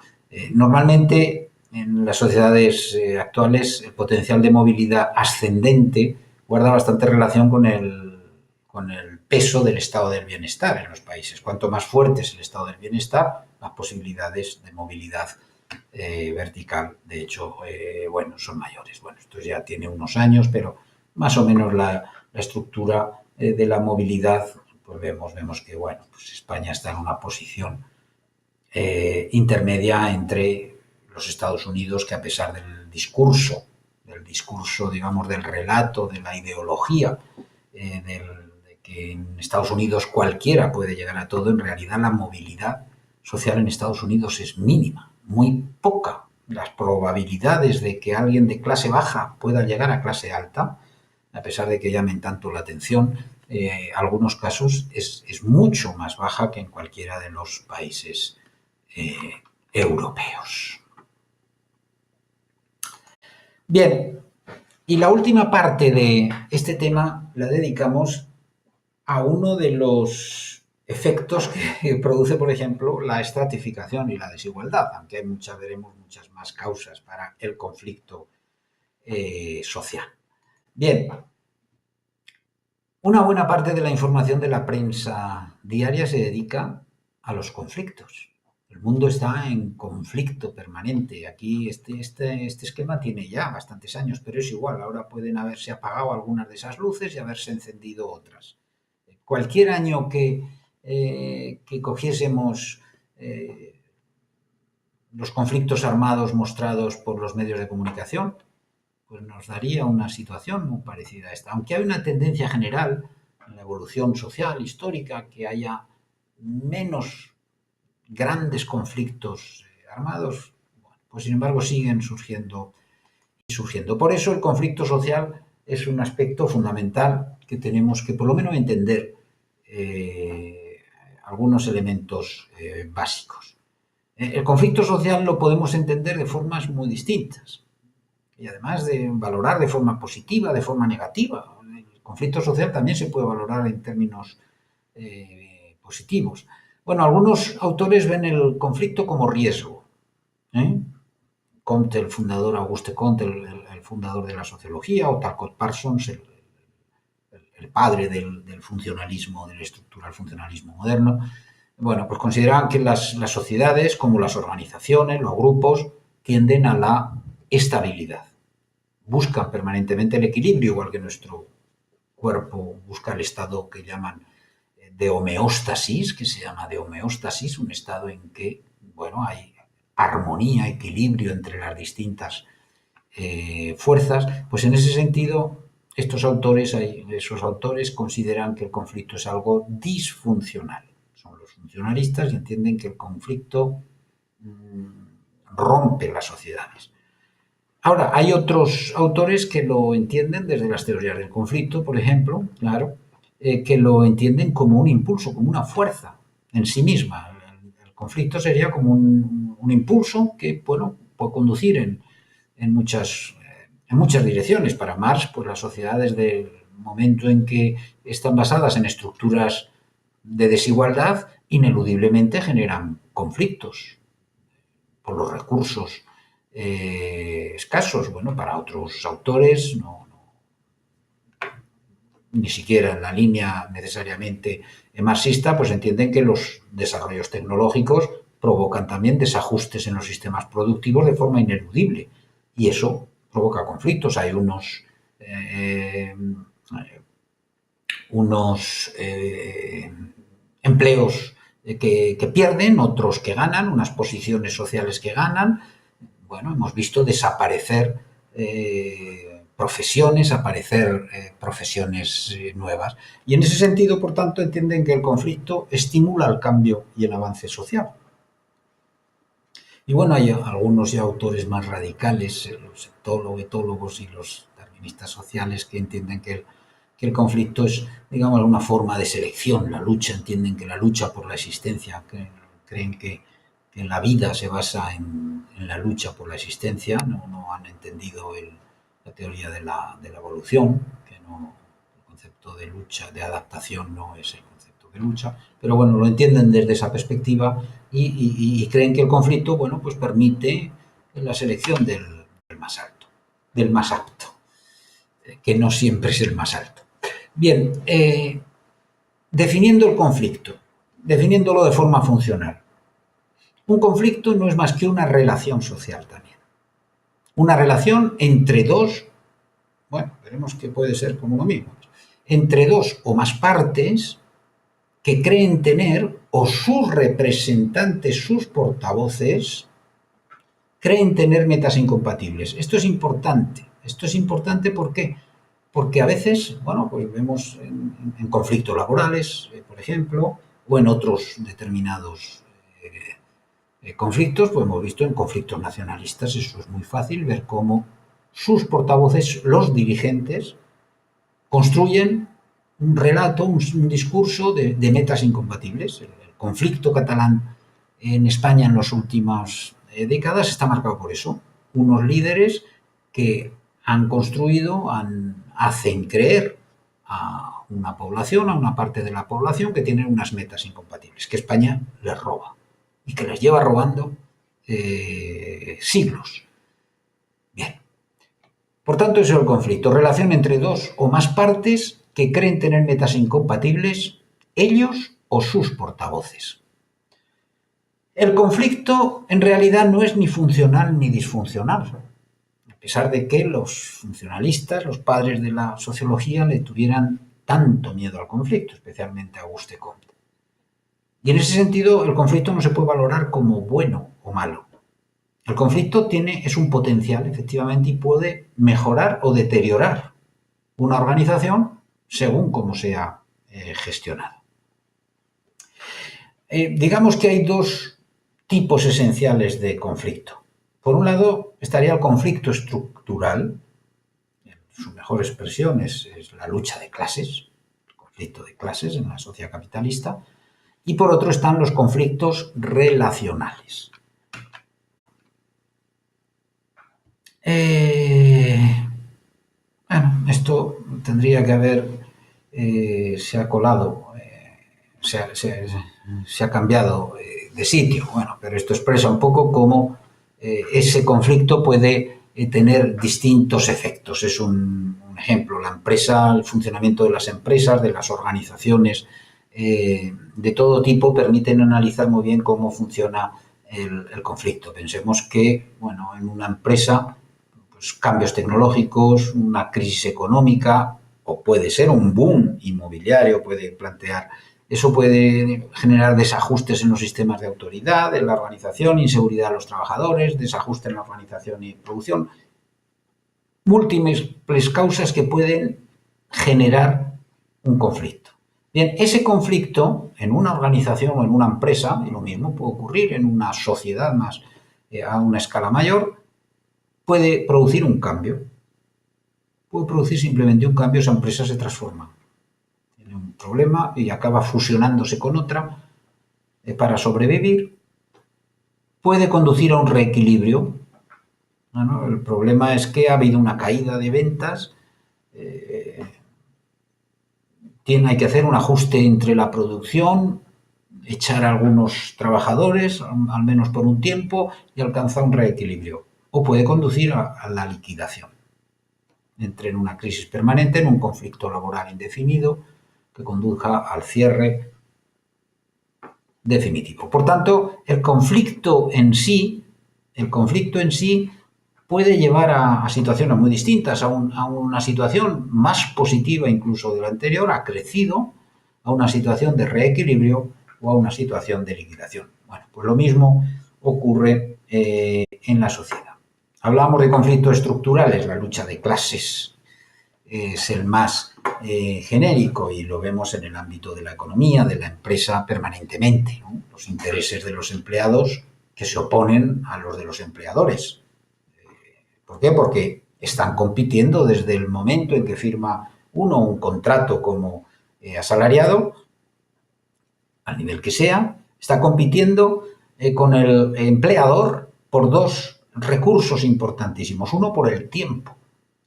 Normalmente, en las sociedades actuales, el potencial de movilidad ascendente guarda bastante relación con el peso del estado del bienestar en los países. Cuanto más fuerte es el estado del bienestar, las posibilidades de movilidad vertical, de hecho, son mayores. Bueno, esto ya tiene unos años, pero más o menos la estructura de la movilidad, pues vemos que, pues España está en una posición intermedia entre los Estados Unidos, que a pesar del discurso, digamos, del relato, de la ideología, de que en Estados Unidos cualquiera puede llegar a todo, en realidad la movilidad social en Estados Unidos es mínima, muy poca. Las probabilidades de que alguien de clase baja pueda llegar a clase alta, a pesar de que llamen tanto la atención, algunos casos es mucho más baja que en cualquiera de los países europeos. Bien, y la última parte de este tema la dedicamos a uno de los efectos que produce, por ejemplo, la estratificación y la desigualdad, aunque veremos muchas más causas para el conflicto social. Bien, una buena parte de la información de la prensa diaria se dedica a los conflictos. El mundo está en conflicto permanente. Aquí este esquema tiene ya bastantes años, pero es igual. Ahora pueden haberse apagado algunas de esas luces y haberse encendido otras. Cualquier año que cogiésemos los conflictos armados mostrados por los medios de comunicación, pues nos daría una situación muy parecida a esta. Aunque hay una tendencia general en la evolución social, histórica, que haya menos grandes conflictos armados, pues sin embargo siguen surgiendo. Por eso el conflicto social es un aspecto fundamental que tenemos que por lo menos entender algunos elementos básicos. El conflicto social lo podemos entender de formas muy distintas. y además de valorar de forma positiva, de forma negativa. El conflicto social también se puede valorar en términos positivos. Bueno, algunos autores ven el conflicto como riesgo. Comte, el fundador, Auguste Comte, el fundador de la sociología, o Talcott Parsons, el padre del funcionalismo, del estructural funcionalismo moderno. Bueno, pues consideran que las sociedades, como las organizaciones, los grupos, tienden a la estabilidad. Buscan permanentemente el equilibrio, igual que nuestro cuerpo busca el estado que llaman de homeostasis, que se llama de homeostasis, un estado en que, bueno, hay armonía, equilibrio entre las distintas fuerzas. Pues en ese sentido, esos autores consideran que el conflicto es algo disfuncional. Son los funcionalistas y entienden que el conflicto rompe las sociedades. Ahora, hay otros autores que lo entienden desde las teorías del conflicto, por ejemplo, claro, que lo entienden como un impulso, como una fuerza en sí misma. El conflicto sería como un impulso que, bueno, puede conducir en muchas direcciones. Para Marx, pues las sociedades del momento en que están basadas en estructuras de desigualdad, ineludiblemente generan conflictos por los recursos escasos. Bueno, para otros autores ni siquiera en la línea necesariamente marxista, pues entienden que los desarrollos tecnológicos provocan también desajustes en los sistemas productivos de forma ineludible, y eso provoca conflictos. Hay unos empleos que pierden, otros que ganan, unas posiciones sociales que ganan. Bueno, hemos visto desaparecer profesiones, aparecer profesiones nuevas. Y en ese sentido, por tanto, entienden que el conflicto estimula el cambio y el avance social. Y bueno, hay algunos ya autores más radicales, los etólogos y los darwinistas sociales, que entienden que el conflicto es, digamos, una forma de selección. La lucha, entienden que la lucha por la existencia, creen que la vida se basa en la lucha por la existencia. No han entendido la teoría de la evolución, que no, el concepto de lucha, de adaptación, no es el concepto de lucha, pero bueno, lo entienden desde esa perspectiva y creen que el conflicto, bueno, pues permite la selección del más alto, del más apto, que no siempre es el más alto. Bien, definiendo el conflicto, definiéndolo de forma funcional. Un conflicto no es más que una relación social también. Una relación entre dos, bueno, veremos que puede ser como lo mismo, entre dos o más partes que creen tener, o sus representantes, sus portavoces, creen tener metas incompatibles. Esto es importante. ¿Por qué? Porque a veces, bueno, pues vemos en conflictos laborales, por ejemplo, o en otros determinados conflictos, pues hemos visto en conflictos nacionalistas, eso es muy fácil, ver cómo sus portavoces, los dirigentes, construyen un relato, un discurso de metas incompatibles. El conflicto catalán en España en las últimas décadas está marcado por eso. Unos líderes que han construido, hacen creer a una población, a una parte de la población, que tienen unas metas incompatibles, que España les roba y que les lleva robando siglos. Bien. Por tanto, eso es el conflicto. Relación entre dos o más partes que creen tener metas incompatibles, ellos o sus portavoces. El conflicto en realidad no es ni funcional ni disfuncional, a pesar de que los funcionalistas, los padres de la sociología, le tuvieran tanto miedo al conflicto, especialmente a Auguste Comte. Y en ese sentido, el conflicto no se puede valorar como bueno o malo. El conflicto es un potencial, efectivamente, y puede mejorar o deteriorar una organización según cómo sea gestionado. Digamos que hay dos tipos esenciales de conflicto. Por un lado estaría el conflicto estructural. Su mejor expresión es la lucha de clases, el conflicto de clases en la sociedad capitalista. Y por otro están los conflictos relacionales. tendría que haber, se ha colado, se ha cambiado de sitio. Bueno, pero esto expresa un poco cómo ese conflicto puede tener distintos efectos. Es un ejemplo, la empresa, el funcionamiento de las empresas, de las organizaciones de todo tipo, permiten analizar muy bien cómo funciona el conflicto. Pensemos que, bueno, en una empresa, pues, cambios tecnológicos, una crisis económica, o puede ser un boom inmobiliario, puede plantear, eso puede generar desajustes en los sistemas de autoridad, en la organización, inseguridad a los trabajadores, desajuste en la organización y producción, múltiples causas que pueden generar un conflicto. Bien, ese conflicto en una organización o en una empresa, y lo mismo puede ocurrir en una sociedad más a una escala mayor, puede producir un cambio. Puede producir simplemente un cambio, esa empresa se transforma. Tiene un problema y acaba fusionándose con otra para sobrevivir. Puede conducir a un reequilibrio. Bueno, el problema es que ha habido una caída de ventas, hay que hacer un ajuste entre la producción, echar a algunos trabajadores, al menos por un tiempo, y alcanzar un reequilibrio. O puede conducir a la liquidación. Entre en una crisis permanente, en un conflicto laboral indefinido, que conduzca al cierre definitivo. Por tanto, el conflicto en sí puede llevar a situaciones muy distintas, a una situación más positiva incluso de la anterior, ha crecido, a una situación de reequilibrio o a una situación de liquidación. Bueno, pues lo mismo ocurre en la sociedad. Hablamos de conflictos estructurales, la lucha de clases es el más genérico y lo vemos en el ámbito de la economía, de la empresa permanentemente, ¿no? Los intereses de los empleados que se oponen a los de los empleadores. ¿Por qué? Porque están compitiendo desde el momento en que firma uno un contrato como asalariado, al nivel que sea, está compitiendo con el empleador por dos recursos importantísimos. Uno, por el tiempo.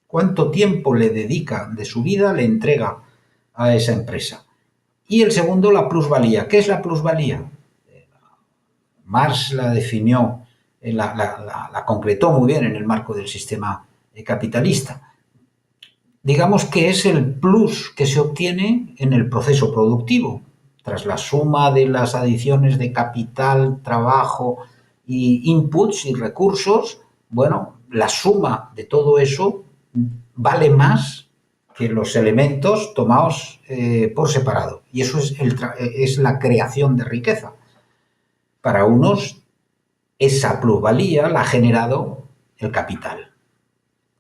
¿Cuánto tiempo le dedica de su vida, le entrega a esa empresa? Y el segundo, la plusvalía. ¿Qué es la plusvalía? Marx la definió, la concretó muy bien en el marco del sistema capitalista. Digamos que es el plus que se obtiene en el proceso productivo. Tras la suma de las adiciones de capital, trabajo y inputs y recursos, bueno, la suma de todo eso vale más que los elementos tomados por separado. Y eso es la creación de riqueza. Para unos, esa plusvalía la ha generado el capital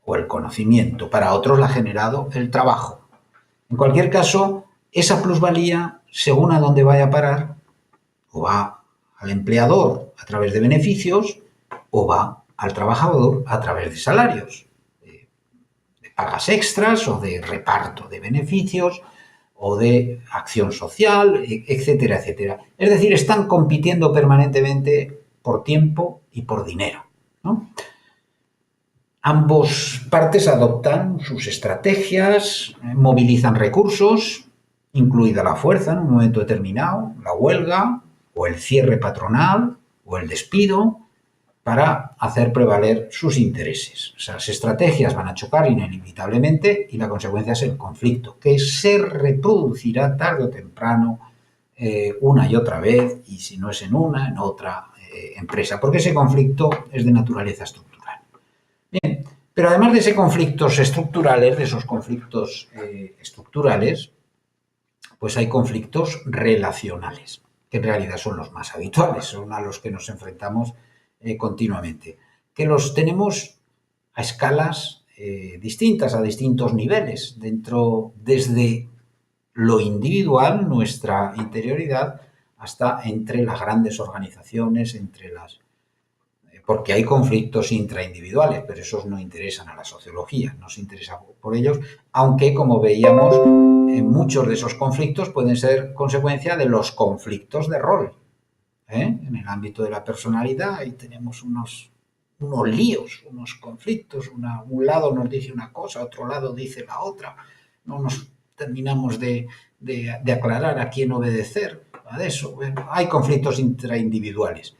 o el conocimiento. Para otros la ha generado el trabajo. En cualquier caso, esa plusvalía, según a dónde vaya a parar, o va al empleador a través de beneficios o va al trabajador a través de salarios, de pagas extras o de reparto de beneficios o de acción social, etcétera, etcétera. Es decir, están compitiendo permanentemente por tiempo y por dinero, ¿no? Ambos partes adoptan sus estrategias, movilizan recursos, incluida la fuerza en un momento determinado, la huelga o el cierre patronal o el despido, para hacer prevaler sus intereses. Esas estrategias van a chocar inevitablemente y la consecuencia es el conflicto, que se reproducirá tarde o temprano una y otra vez, y si no es en una, en otra empresa, porque ese conflicto es de naturaleza estructural. Bien, pero además de esos conflictos estructurales, pues hay conflictos relacionales, que en realidad son los más habituales, son a los que nos enfrentamos continuamente, que los tenemos a escalas distintas, a distintos niveles, desde lo individual, nuestra interioridad, hasta entre las grandes organizaciones, porque hay conflictos intraindividuales, pero esos no interesan a la sociología, no se interesa por ellos, aunque, como veíamos, muchos de esos conflictos pueden ser consecuencia de los conflictos de rol. En el ámbito de la personalidad ahí tenemos unos líos, unos conflictos, un lado nos dice una cosa, otro lado dice la otra, no nos terminamos de aclarar a quién obedecer. De eso, bueno, hay conflictos intraindividuales.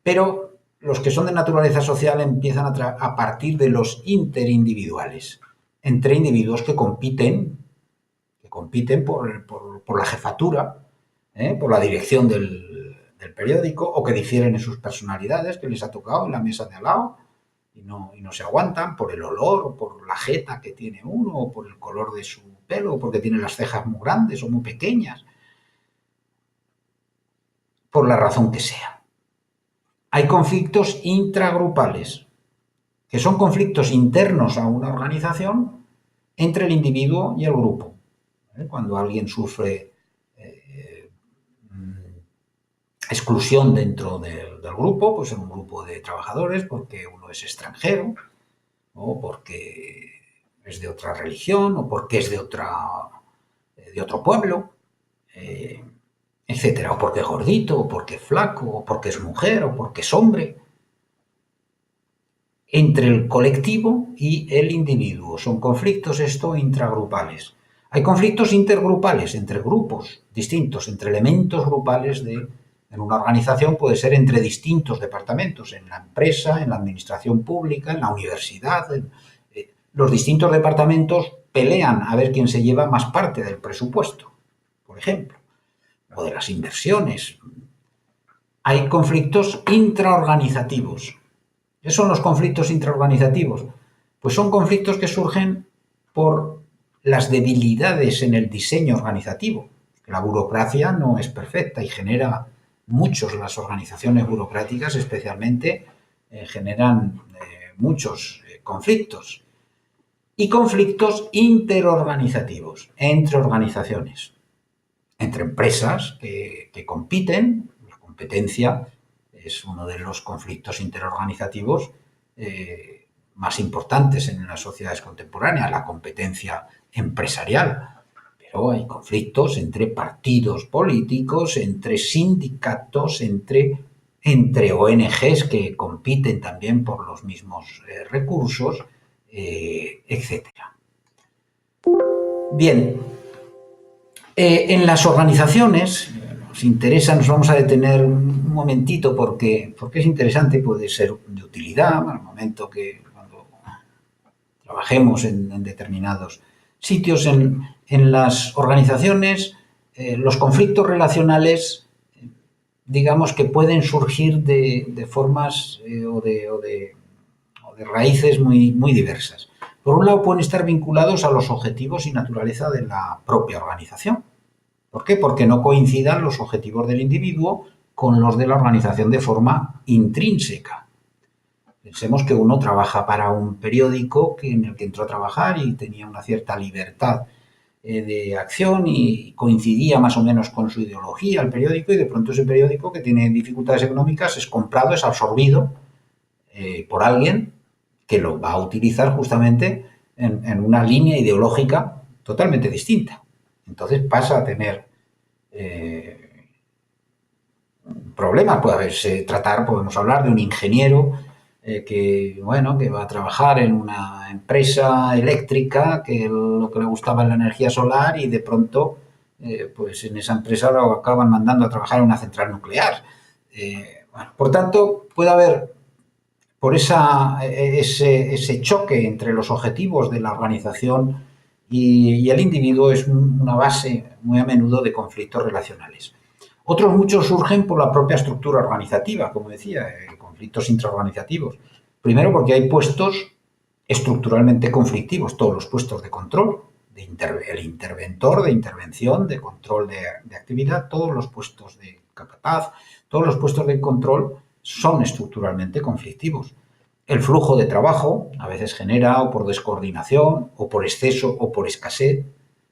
Pero los que son de naturaleza social empiezan a partir de los interindividuales, entre individuos que compiten por la jefatura, por la dirección del periódico, o que difieren en sus personalidades, que les ha tocado en la mesa de al lado y no se aguantan por el olor, o por la jeta que tiene uno, o por el color de su pelo, o porque tiene las cejas muy grandes o muy pequeñas, por la razón que sea. Hay conflictos intragrupales, que son conflictos internos a una organización entre el individuo y el grupo. Cuando alguien sufre exclusión dentro del grupo, pues en un grupo de trabajadores, porque uno es extranjero, o porque es de otra religión, o porque es de otro pueblo, etcétera, o porque es gordito, o porque es flaco, o porque es mujer, o porque es hombre. Entre el colectivo y el individuo. Son conflictos intragrupales. Hay conflictos intergrupales entre grupos distintos, entre elementos grupales en una organización. Puede ser entre distintos departamentos, en la empresa, en la administración pública, en la universidad. Los distintos departamentos pelean a ver quién se lleva más parte del presupuesto, por ejemplo, o de las inversiones. Hay conflictos intraorganizativos. ¿Qué son los conflictos intraorganizativos? Pues son conflictos que surgen por las debilidades en el diseño organizativo. La burocracia no es perfecta y genera muchos, las organizaciones burocráticas especialmente, generan muchos conflictos. Y conflictos interorganizativos, entre organizaciones, entre empresas que compiten. La competencia es uno de los conflictos interorganizativos más importantes en las sociedades contemporáneas, la competencia empresarial. Pero hay conflictos entre partidos políticos, entre sindicatos, entre ONGs que compiten también por los mismos recursos, etc. Bien, en las organizaciones nos vamos a detener un momentito porque es interesante y puede ser de utilidad al momento que cuando trabajemos en determinados sitios. En las organizaciones, los conflictos relacionales, digamos que pueden surgir de formas o de raíces muy diversas. Por un lado, pueden estar vinculados a los objetivos y naturaleza de la propia organización. ¿Por qué? Porque no coincidan los objetivos del individuo con los de la organización de forma intrínseca. Pensemos que uno trabaja para un periódico en el que entró a trabajar y tenía una cierta libertad de acción y coincidía más o menos con su ideología el periódico, y de pronto ese periódico, que tiene dificultades económicas, es comprado, es absorbido por alguien que lo va a utilizar justamente en una línea ideológica totalmente distinta. Entonces pasa a tener problemas. Podemos hablar de un ingeniero que va a trabajar en una empresa eléctrica que lo que le gustaba es la energía solar, y de pronto pues en esa empresa lo acaban mandando a trabajar en una central nuclear. Por tanto, puede haber por ese choque entre los objetivos de la organización y el individuo, es una base muy a menudo de conflictos relacionales. Otros muchos surgen por la propia estructura organizativa, como decía, conflictos intraorganizativos. Primero, porque hay puestos estructuralmente conflictivos, todos los puestos de control, el interventor, de intervención, de control de actividad, todos los puestos de capataz, todos los puestos de control son estructuralmente conflictivos. El flujo de trabajo a veces genera, o por descoordinación, o por exceso, o por escasez,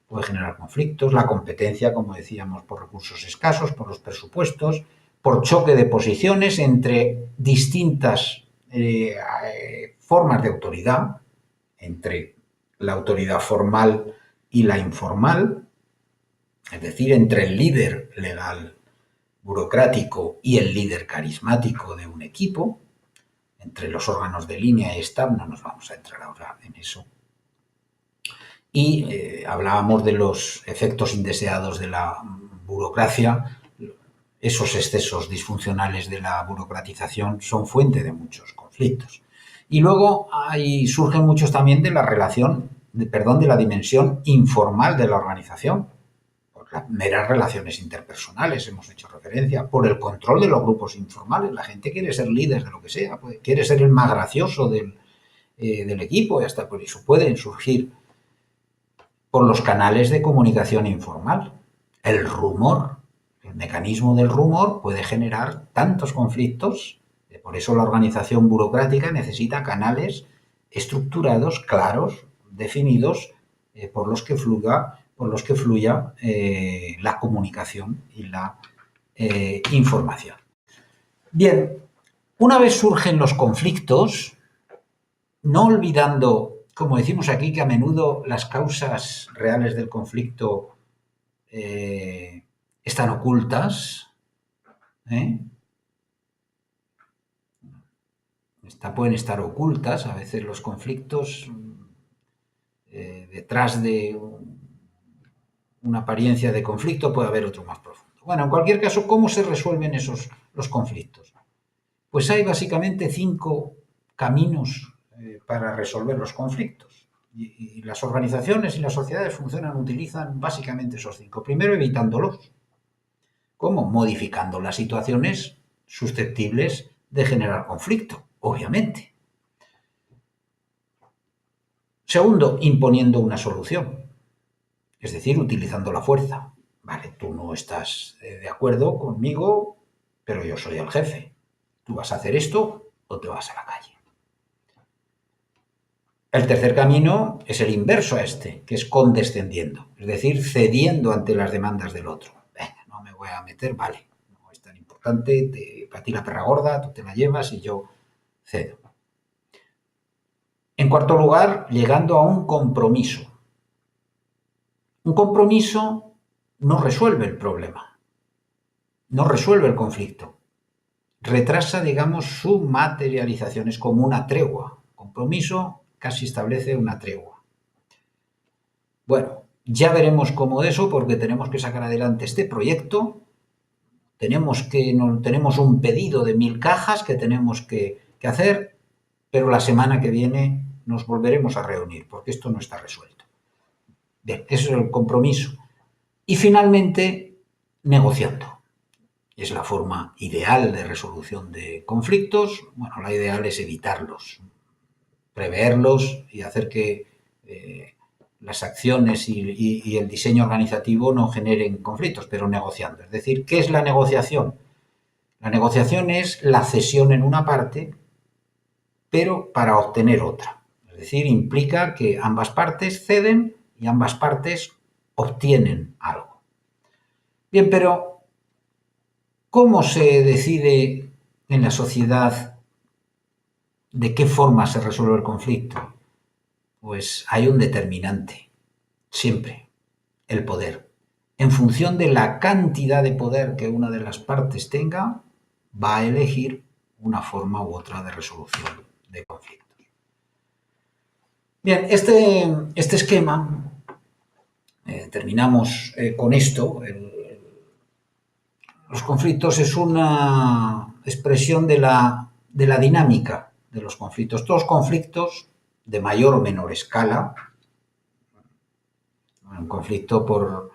puede generar conflictos. La competencia, como decíamos, por recursos escasos, por los presupuestos, por choque de posiciones entre distintas formas de autoridad, entre la autoridad formal y la informal, es decir, entre el líder legal burocrático y el líder carismático de un equipo, entre los órganos de línea y staff. No nos vamos a entrar ahora en eso. Y hablábamos de los efectos indeseados de la burocracia. Esos excesos disfuncionales de la burocratización son fuente de muchos conflictos. Y luego surgen muchos también de la de la dimensión informal de la organización, por las meras relaciones interpersonales, hemos hecho referencia, por el control de los grupos informales. La gente quiere ser líder de lo que sea, quiere ser el más gracioso del equipo, y hasta por eso pueden surgir por los canales de comunicación informal. El rumor, el mecanismo del rumor puede generar tantos conflictos. Por eso la organización burocrática necesita canales estructurados, claros, definidos, por los que fluya la comunicación y la información. Bien, una vez surgen los conflictos, no olvidando, como decimos aquí, que a menudo las causas reales del conflicto están ocultas, pueden estar ocultas. A veces los conflictos, detrás de una apariencia de conflicto puede haber otro más profundo. Bueno, en cualquier caso, ¿cómo se resuelven los conflictos? Pues hay básicamente 5 caminos para resolver los conflictos. Y las organizaciones y las sociedades utilizan básicamente esos 5. Primero, evitándolos. ¿Cómo? Modificando las situaciones susceptibles de generar conflicto, obviamente. Segundo, imponiendo una solución, es decir, utilizando la fuerza. Vale, tú no estás de acuerdo conmigo, pero yo soy el jefe. Tú vas a hacer esto o te vas a la calle. El tercer camino es el inverso a este, que es condescendiendo, es decir, cediendo ante las demandas del otro. Venga, no me voy a meter, vale, no es tan importante, para ti la perra gorda, tú te la llevas y yo cedo. En cuarto lugar, llegando a un compromiso. Un compromiso no resuelve el problema, no resuelve el conflicto. Retrasa, digamos, su materialización, es como una tregua. Compromiso casi establece una tregua. Bueno, ya veremos cómo de eso, porque tenemos que sacar adelante este proyecto. Tenemos un pedido de 1000 cajas que tenemos que hacer, pero la semana que viene nos volveremos a reunir, porque esto no está resuelto. Bien, eso es el compromiso. Y finalmente, negociando. Es la forma ideal de resolución de conflictos. Bueno, la ideal es evitarlos, preverlos y hacer que las acciones y el diseño organizativo no generen conflictos, pero negociando. Es decir, ¿qué es la negociación? La negociación es la cesión en una parte, pero para obtener otra. Es decir, implica que ambas partes ceden y ambas partes obtienen algo. Bien, pero ¿cómo se decide en la sociedad de qué forma se resuelve el conflicto? Pues hay un determinante, siempre, el poder. En función de la cantidad de poder que una de las partes tenga, va a elegir una forma u otra de resolución de conflictos. Bien, este esquema, terminamos con esto. Los conflictos es una expresión de la dinámica de los conflictos. Todos los conflictos, de mayor o menor escala, un conflicto por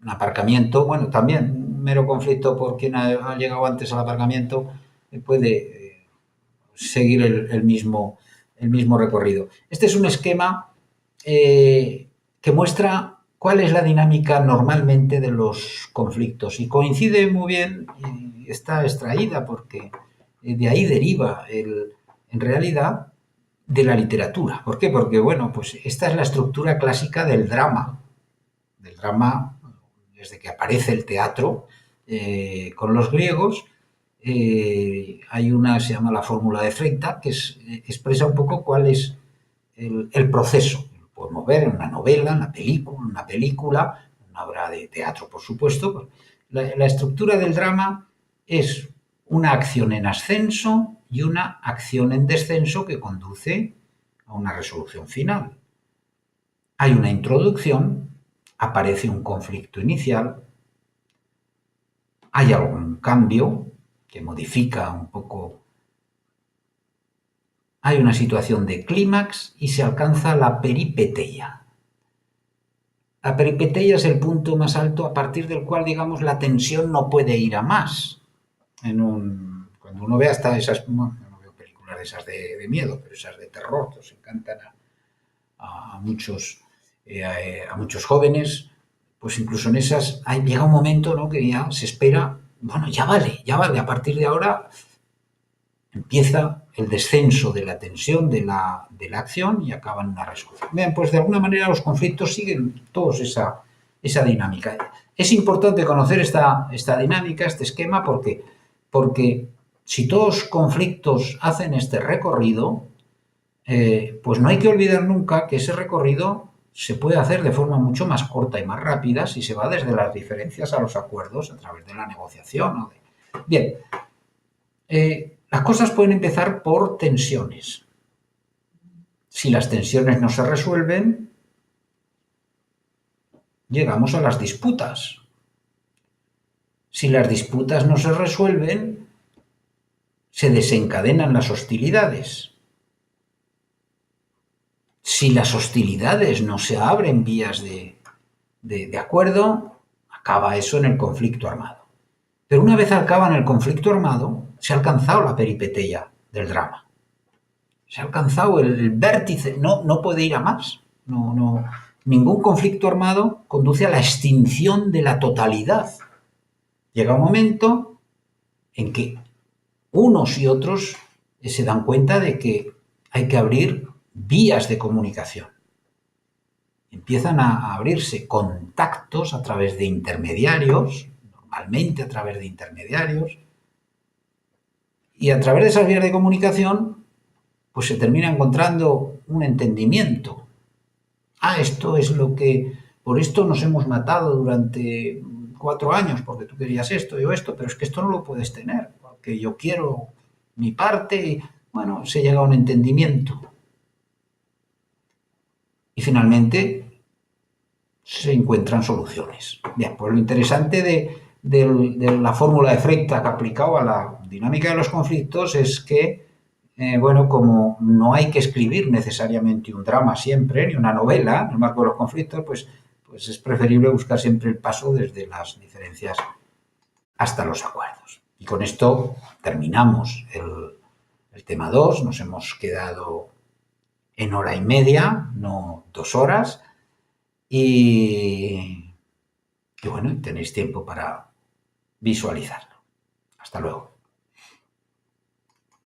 un aparcamiento, bueno, también un mero conflicto por quien ha llegado antes al aparcamiento puede seguir el mismo recorrido. Este es un esquema que muestra cuál es la dinámica normalmente de los conflictos y coincide muy bien, y está extraída porque de ahí deriva en realidad de la literatura. ¿Por qué? Porque, bueno, pues esta es la estructura clásica del drama. Del drama, desde que aparece el teatro con los griegos, hay una, se llama la fórmula de Freytag, que expresa un poco cuál es el proceso. Podemos ver en una novela, en una película, una obra de teatro, por supuesto. La estructura del drama es una acción en ascenso y una acción en descenso que conduce a una resolución final. Hay una introducción, aparece un conflicto inicial, hay algún cambio que modifica un poco, hay una situación de clímax y se alcanza la peripeteia. La peripeteia es el punto más alto a partir del cual, digamos, la tensión no puede ir a más. Cuando uno ve hasta esas, bueno, yo no veo películas de esas de miedo, pero esas de terror, que os encantan a muchos jóvenes, pues incluso en esas llega un momento, ¿no?, que ya se espera, bueno, ya vale, a partir de ahora empieza el descenso de la tensión de la acción y acaba en una resolución. Bien, pues de alguna manera los conflictos siguen todos esa dinámica. Es importante conocer esta dinámica, este esquema, porque si todos los conflictos hacen este recorrido, pues no hay que olvidar nunca que ese recorrido se puede hacer de forma mucho más corta y más rápida si se va desde las diferencias a los acuerdos a través de la negociación. Bien, las cosas pueden empezar por tensiones. Si las tensiones no se resuelven, llegamos a las disputas. Si las disputas no se resuelven, se desencadenan las hostilidades. Si las hostilidades no se abren vías de acuerdo, acaba eso en el conflicto armado. Pero una vez acaba en el conflicto armado, se ha alcanzado la peripeteia del drama. Se ha alcanzado el vértice, no puede ir a más. Ningún conflicto armado conduce a la extinción de la totalidad. Llega un momento en que unos y otros se dan cuenta de que hay que abrir vías de comunicación. Empiezan a abrirse contactos a través de intermediarios, normalmente a través de intermediarios, y a través de esas vías de comunicación pues se termina encontrando un entendimiento. Esto es lo que... Por esto nos hemos matado durante 4 años, porque tú querías esto, yo esto, pero es que esto no lo puedes tener, porque yo quiero mi parte, y bueno, se llega a un entendimiento. Y finalmente se encuentran soluciones. Bien, pues lo interesante de la fórmula de Freytag aplicado a la dinámica de los conflictos es que bueno, como no hay que escribir necesariamente un drama siempre, ni una novela en el marco de los conflictos, pues es preferible buscar siempre el paso desde las diferencias hasta los acuerdos. Y con esto terminamos el tema 2, nos hemos quedado en 1h30, no 2 horas, y bueno, tenéis tiempo para visualizarlo. Hasta luego.